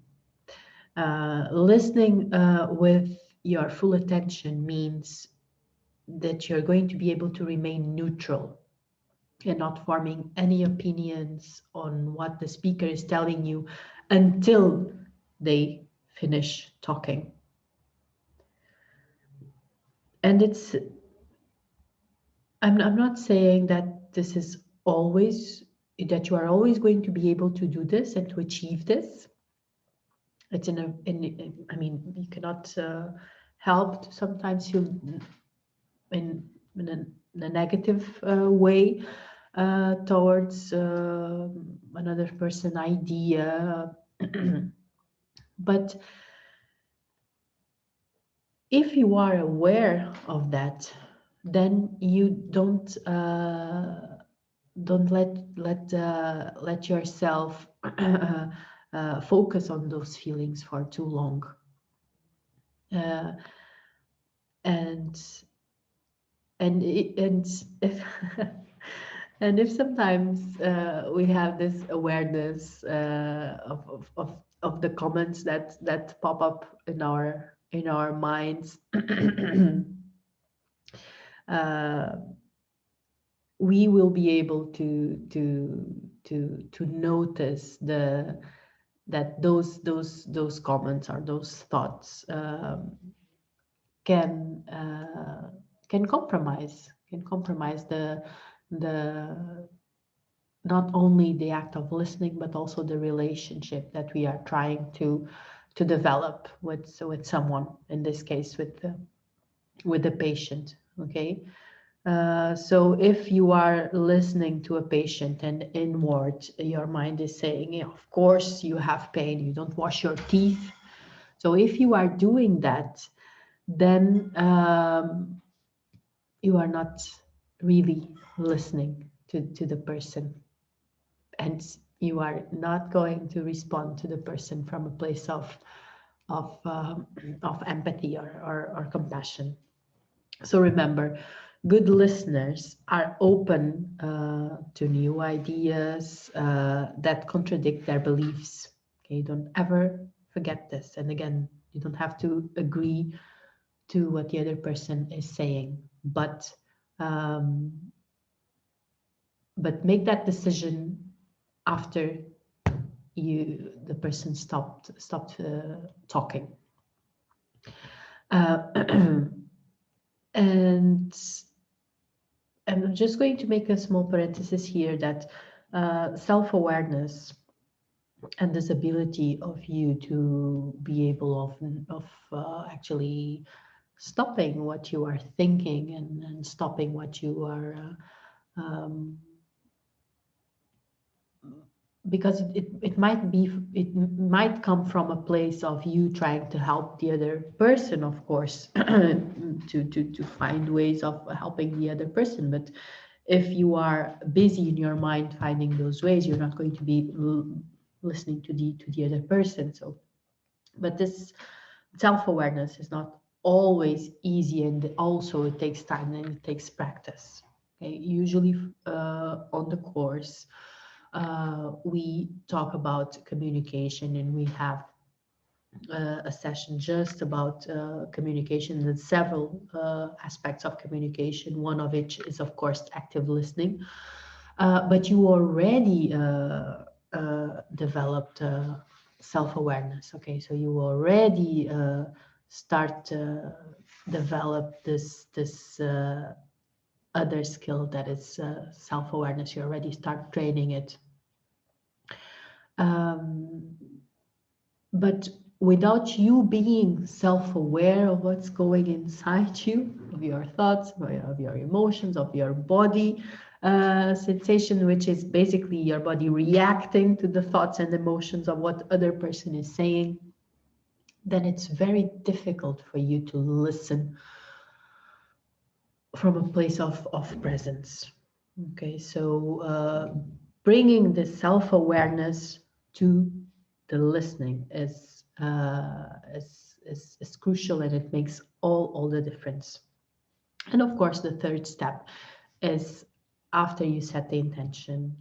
Listening with your full attention means that you're going to be able to remain neutral and not forming any opinions on what the speaker is telling you until they finish talking. And I'm not saying that this is always, that you are always going to be able to do this and to achieve this. It's I mean, you cannot help to sometimes feel in a negative way towards another person idea. But if you are aware of that, then you don't let yourself focus on those feelings for too long. And if and if sometimes we have this awareness of the comments that pop up in our minds, we will be able to notice that those comments or those thoughts can compromise the not only the act of listening but also the relationship that we are trying to develop with someone, in this case with the patient. Okay. So if you are listening to a patient and inward your mind is saying, yeah, of course you have pain, you don't wash your teeth. So if you are doing that, then you are not really listening to the person, and you are not going to respond to the person from a place of empathy or compassion. So remember, good listeners are open to new ideas that contradict their beliefs. Okay, don't ever forget this. And again, you don't have to agree to what the other person is saying, but make that decision after the person stopped talking. And I'm just going to make a small parenthesis here that self-awareness and this ability of you to be able of actually stopping what you are thinking and stopping what you are because it might come from a place of you trying to help the other person, of course, to find ways of helping the other person. But if you are busy in your mind finding those ways, you're not going to be listening to the other person. So, but this self-awareness is not always easy, and also it takes time and it takes practice. Okay, usually on the course we talk about communication, and we have a session just about communication and several aspects of communication, one of which is, of course, active listening. But you already developed self-awareness, okay? So you already start to develop this other skill that is self-awareness. You already start training it. But without you being self-aware of what's going inside you, of your thoughts, of your emotions, of your body sensation, which is basically your body reacting to the thoughts and emotions of what other person is saying, then it's very difficult for you to listen from a place of presence. Okay, so bringing the self-awareness to the listening is crucial, and it makes all the difference. And of course, the third step is, after you set the intention,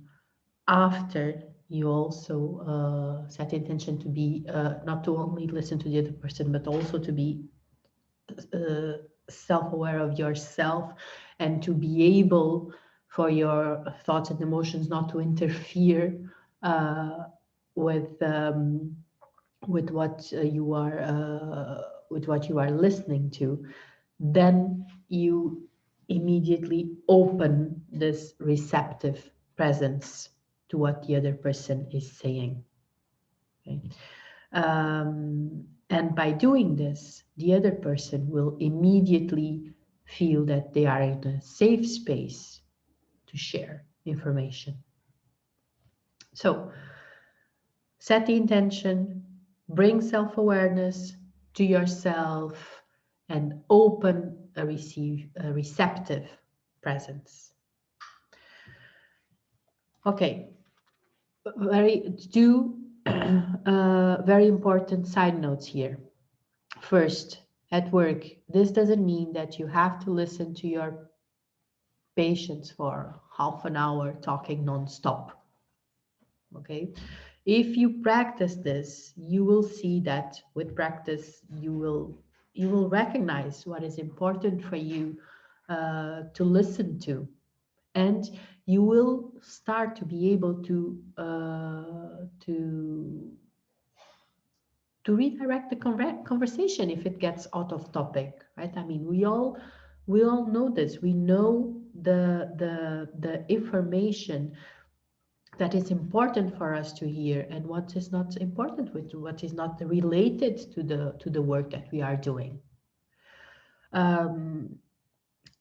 after you also set the intention to be not to only listen to the other person, but also to be self-aware of yourself, and to be able for your thoughts and emotions not to interfere with what you are listening to, then you immediately open this receptive presence to what the other person is saying. Okay? And by doing this, the other person will immediately feel that they are in a safe space to share information. So, set the intention, bring self-awareness to yourself, and open a receptive presence. Okay, two very important side notes here. First, at work, this doesn't mean that you have to listen to your patients for half an hour talking non-stop. Okay, if you practice this, you will see that with practice you will recognize what is important for you to listen to, and you will start to be able to redirect the conversation if it gets out of topic, right? I mean, we all know this. We know the information that is important for us to hear, and what is not important, with what is not related to the work that we are doing. And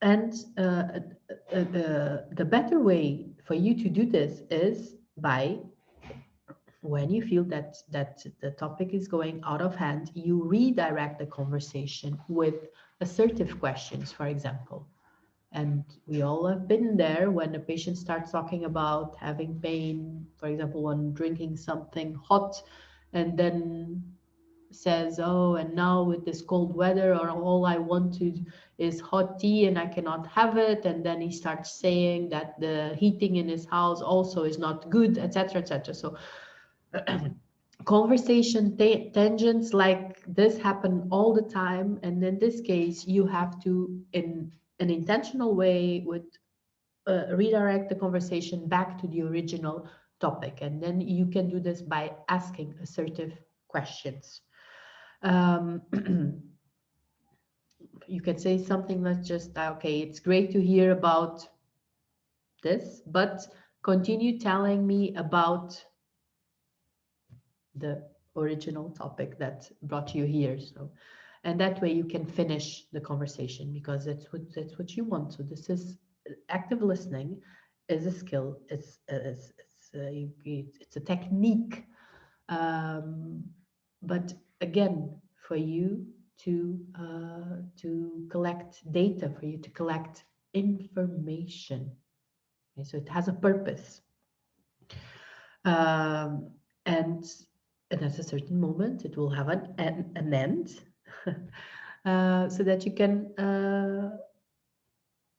the better way for you to do this is by, when you feel that the topic is going out of hand, you redirect the conversation with assertive questions, for example. And we all have been there when a patient starts talking about having pain, for example, when drinking something hot, and then says, oh, and now with this cold weather, or all I want to is hot tea and I cannot have it. And then he starts saying that the heating in his house also is not good, etc., etc. So conversation tangents like this happen all the time, and in this case you have to, in an intentional way, would redirect the conversation back to the original topic. And then you can do this by asking assertive questions. You can say something that's just, okay, it's great to hear about this, but continue telling me about the original topic that brought you here. So, and that way you can finish the conversation, because that's what you want. So this is active listening is a skill. It's a technique. But again, for you to collect data, for you to collect information. Okay, so it has a purpose. Um, and and at a certain moment, it will have an end, so that you can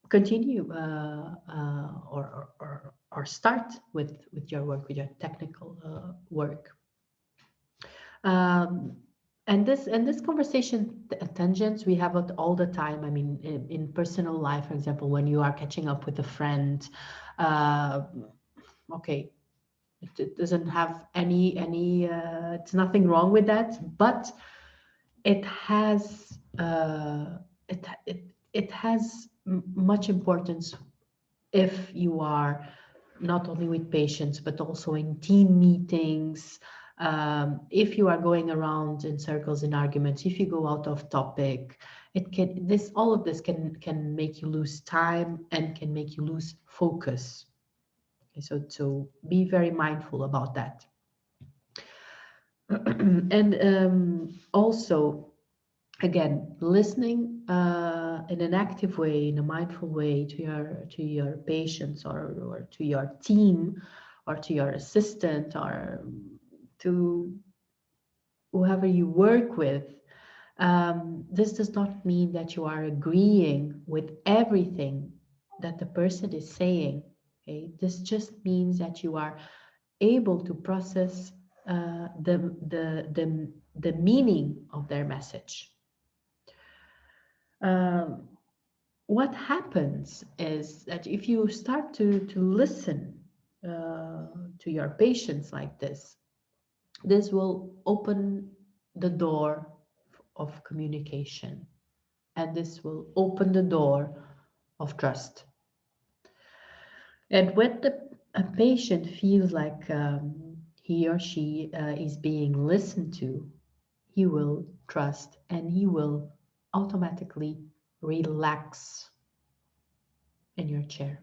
continue or start with your work, with your technical work. Um, and this conversation tangents, we have it all the time. I mean, in personal life, for example, when you are catching up with a friend, uh, okay, it doesn't have any it's nothing wrong with that, but it has it has much importance if you are not only with patients but also in team meetings. If you are going around in circles in arguments, if you go out of topic, it can this all of this can make you lose time and can make you lose focus. Okay, so be very mindful about that. And also, again, listening in an active way, in a mindful way to your patients, or to your team, or to your assistant, or to whoever you work with. This does not mean that you are agreeing with everything that the person is saying. Okay? This just means that you are able to process the meaning of their message. Um, what happens is that if you start to listen to your patients like this will open the door of communication, and this will open the door of trust. And when a patient feels like he or she is being listened to, he will trust and he will automatically relax in your chair.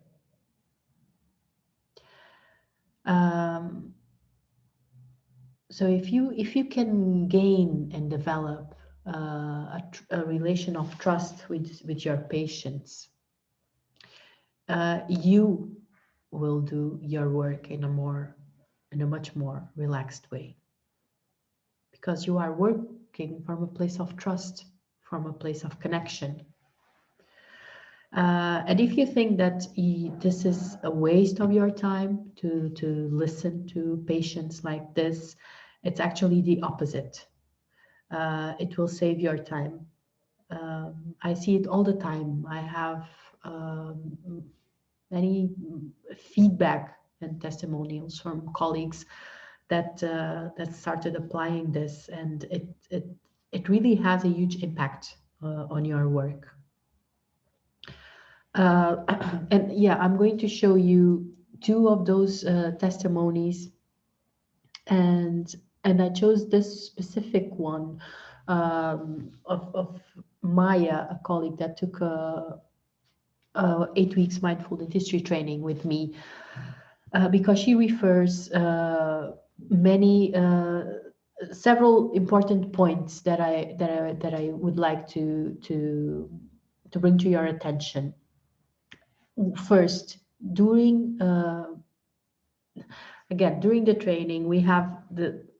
Um, so if you can gain and develop a relation of trust with your patients, you will do your work in a much more relaxed way, because you are working from a place of trust, from a place of connection. And if you think that this is a waste of your time to listen to patients like this, it's actually the opposite. It will save your time. I see it all the time. I have many feedback and testimonials from colleagues that started applying this, and it really has a huge impact on your work. And yeah, I'm going to show you two of those testimonies, and I chose this specific one of Maya, a colleague that took a 8 weeks mindful dentistry training with me, because she refers many several important points that I would like to bring to your attention. First, during the training, we have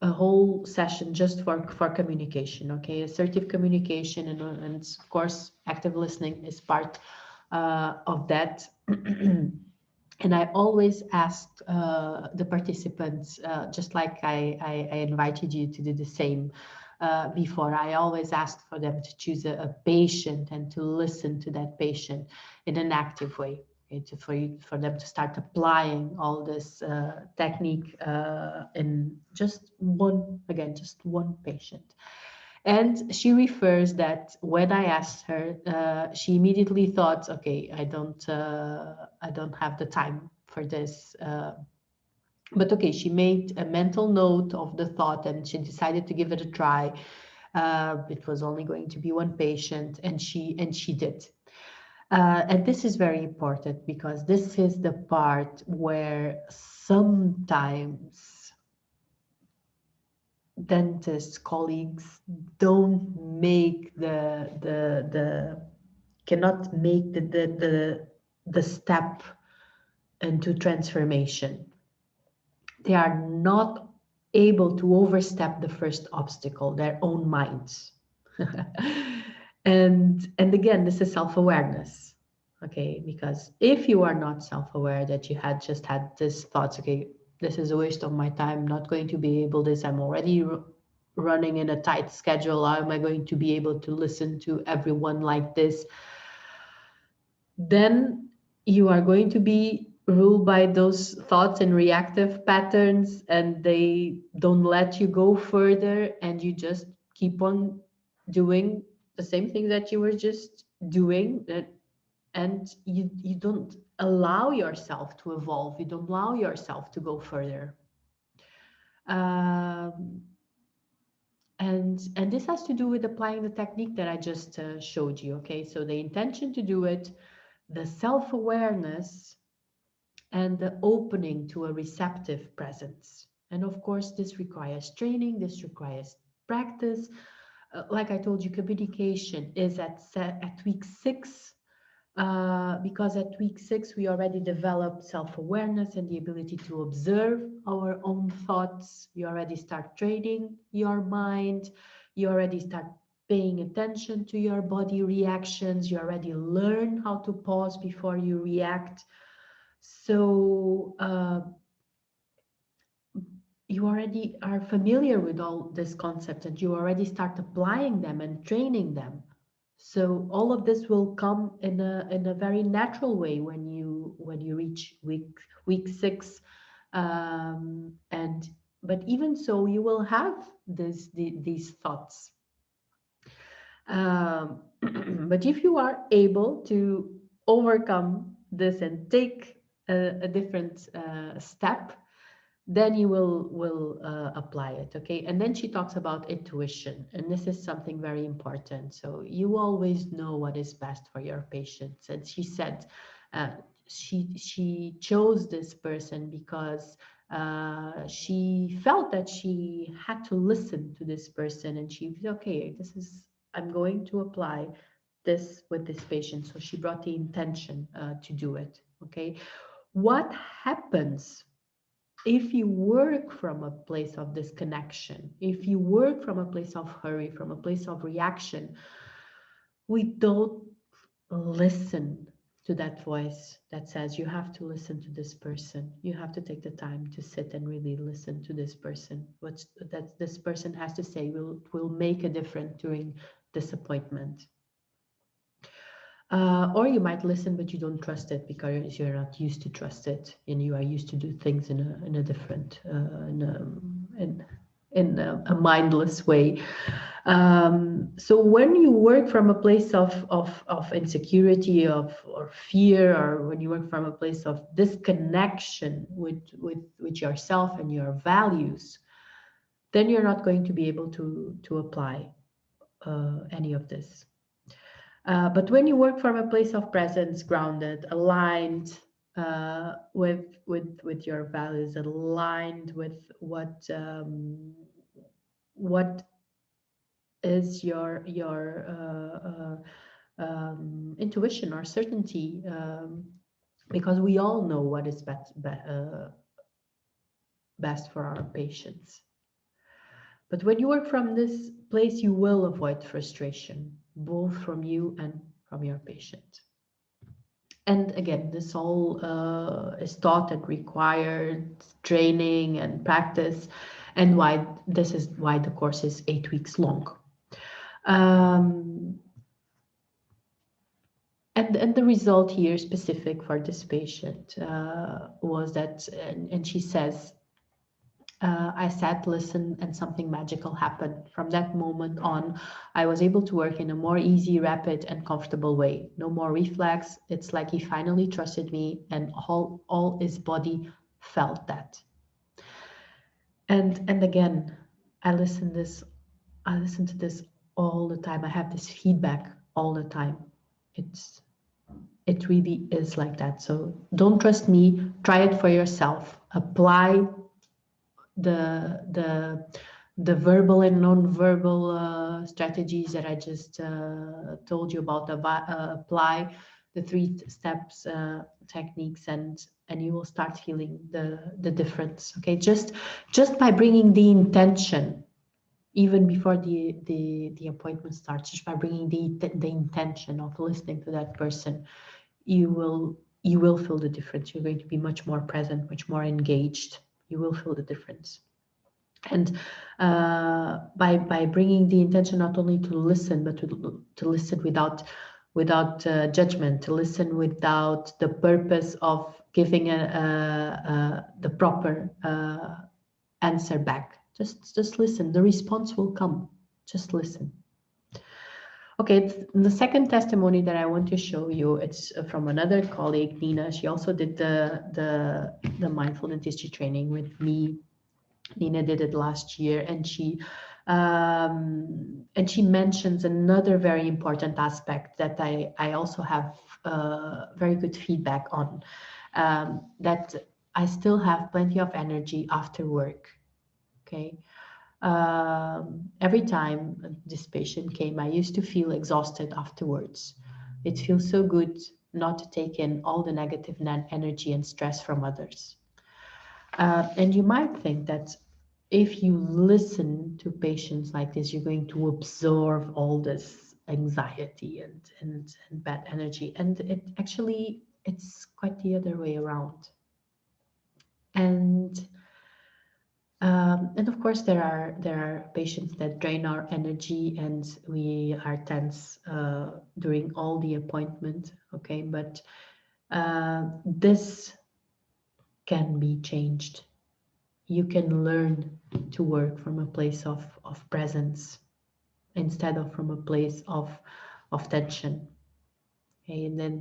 a whole session just for communication. Okay, assertive communication, and of course active listening is part of that. And I always asked the participants, just like I invited you to do the same before. I always asked for them to choose a patient and to listen to that patient in an active way. Okay, for them to start applying all this technique in just one patient. And she refers that when I asked her, she immediately thought, okay, I don't have the time for this. But okay, she made a mental note of the thought and she decided to give it a try. It was only going to be one patient, and she did. And this is very important because this is the part where sometimes dentist colleagues don't make the cannot make the step into transformation. They are not able to overstep the first obstacle, their own minds. And again, this is self-awareness. Okay, because if you are not self-aware that you had just had this thoughts, okay, this is a waste of my time, not going to be able this, I'm already running in a tight schedule, how am I going to be able to listen to everyone like this? Then you are going to be ruled by those thoughts and reactive patterns, and they don't let you go further, and you just keep on doing the same thing that you were just doing, and you don't allow yourself to evolve, you don't allow yourself to go further. um, and this has to do with applying the technique that I just showed you. Okay, so the intention to do it, the self-awareness, and the opening to a receptive presence. And of course, this requires training, this requires practice. Like I told you, communication is at week 6, because at week 6 we already developed self-awareness and the ability to observe our own thoughts. You already start training your mind. You already start paying attention to your body reactions. You already learn how to pause before you react. So you already are familiar with all this concept and you already start applying them and training them. So all of this will come in a very natural way when you reach week 6, and but even so you will have these thoughts. But if you are able to overcome this and take a different step, then you will apply it. Okay, and then she talks about intuition, and this is something very important. So you always know what is best for your patients, and she said uh, she chose this person because she felt that she had to listen to this person, and she said, okay, this is, I'm going to apply this with this patient. So she brought the intention to do it. Okay, what happens if you work from a place of disconnection, if you work from a place of hurry, from a place of reaction, we don't listen to that voice that says you have to listen to this person. You have to take the time to sit and really listen to this person. What that this person has to say will make a difference during disappointment. Or you might listen, but you don't trust it because you're not used to trust it, and you are used to do things in a different, in a mindless way. So when you work from a place of insecurity, or fear, or when you work from a place of disconnection with yourself and your values, then you're not going to be able to apply any of this. But when you work from a place of presence, grounded, aligned with your values, aligned with what is your intuition or certainty, because we all know what is best for our patients. But when you work from this place, you will avoid frustration, both from you and from your patient. And again, this all is taught and required training and practice, and why this is why the course is 8 weeks long. And the result here specific for this patient was that, and she says, I sat, listened, and something magical happened. From that moment on, I was able to work in a more easy, rapid, and comfortable way. No more reflex. It's like he finally trusted me, and all his body felt that. And again, I listen to this all the time. I have this feedback all the time. It really is like that. So don't trust me. Try it for yourself. Apply the verbal and non-verbal strategies that I just told you about. Apply the 3 steps techniques, and you will start feeling the difference. Okay, just by bringing the intention, even before the appointment starts, just by bringing the intention of listening to that person, you will feel the difference. You're going to be much more present, much more engaged. You will feel the difference. And by bringing the intention not only to listen, but to listen without judgment, to listen without the purpose of giving the proper answer back. Just listen. The response will come. Just listen. Okay, the second testimony that I want to show you, it's from another colleague, Nina. She also did the mindful dentistry training with me. Nina did it last year, and she mentions another very important aspect that I also have very good feedback on, that I still have plenty of energy after work. Okay. Every time this patient came, I used to feel exhausted afterwards. It feels so good not to take in all the negative energy and stress from others. And you might think that if you listen to patients like this, you're going to absorb all this anxiety and bad energy. And it's quite the other way around. And of course, there are patients that drain our energy, and we are tense during all the appointment. Okay, but this can be changed. You can learn to work from a place of presence instead of from a place of tension. Okay, and then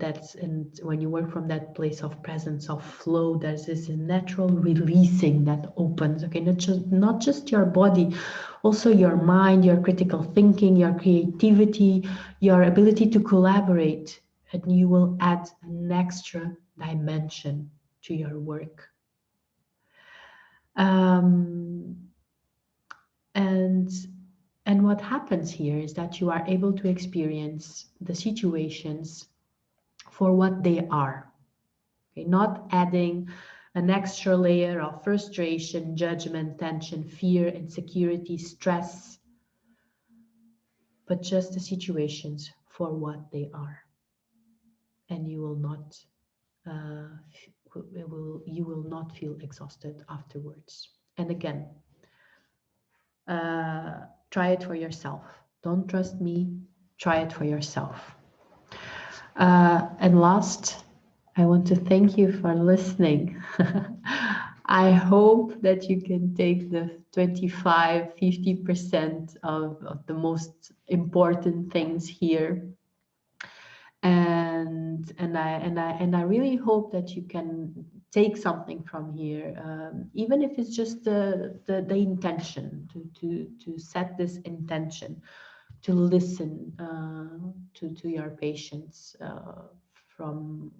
when you work from that place of presence, of flow, there's this natural releasing that opens. Okay, not just your body, also your mind, your critical thinking, your creativity, your ability to collaborate, and you will add an extra dimension to your work. And what happens here is that you are able to experience the situations for what they are. Okay, not adding an extra layer of frustration, judgment, tension, fear, insecurity, stress, but just the situations for what they are. And you will not feel exhausted afterwards. And again, try it for yourself. Don't trust me. Try it for yourself. And last, I want to thank you for listening. I hope that you can take the 25–50% of the most important things here. And I really hope that you can take something from here, even if it's just the intention to set this intention to listen to your patients from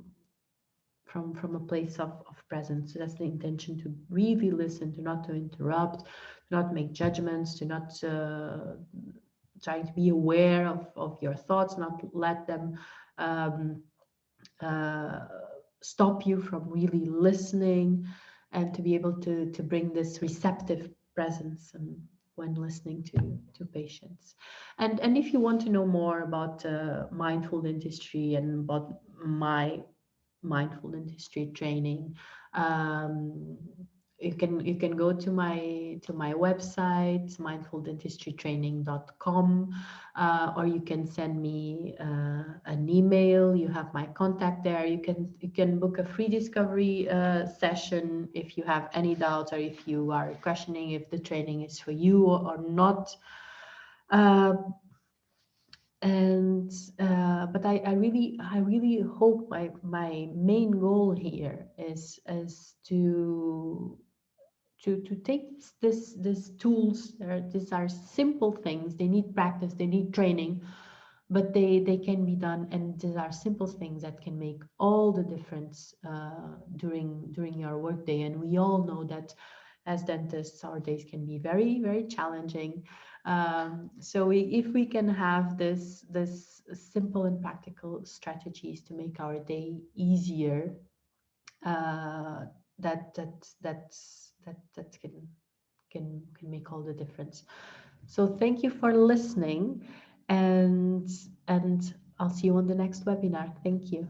a place of presence. So that's the intention, to really listen, not to interrupt, not make judgments, to not trying to be aware of your thoughts, not let them stop you from really listening, and to be able to bring this receptive presence when listening to patients. And if you want to know more about mindful dentistry and about my mindful dentistry training, you can go to my website, mindfuldentistrytraining.com, or you can send me an email. You have my contact there. You can book a free discovery session if you have any doubts, or if you are questioning if the training is for you or not. Uh, and but I really hope my main goal here is to take this tools. These are simple things. They need practice, they need training, but they can be done, and these are simple things that can make all the difference during your workday. And we all know that as dentists, our days can be very challenging. So if we can have this simple and practical strategies to make our day easier, uh, that can make all the difference. So thank you for listening, and I'll see you on the next webinar. Thank you.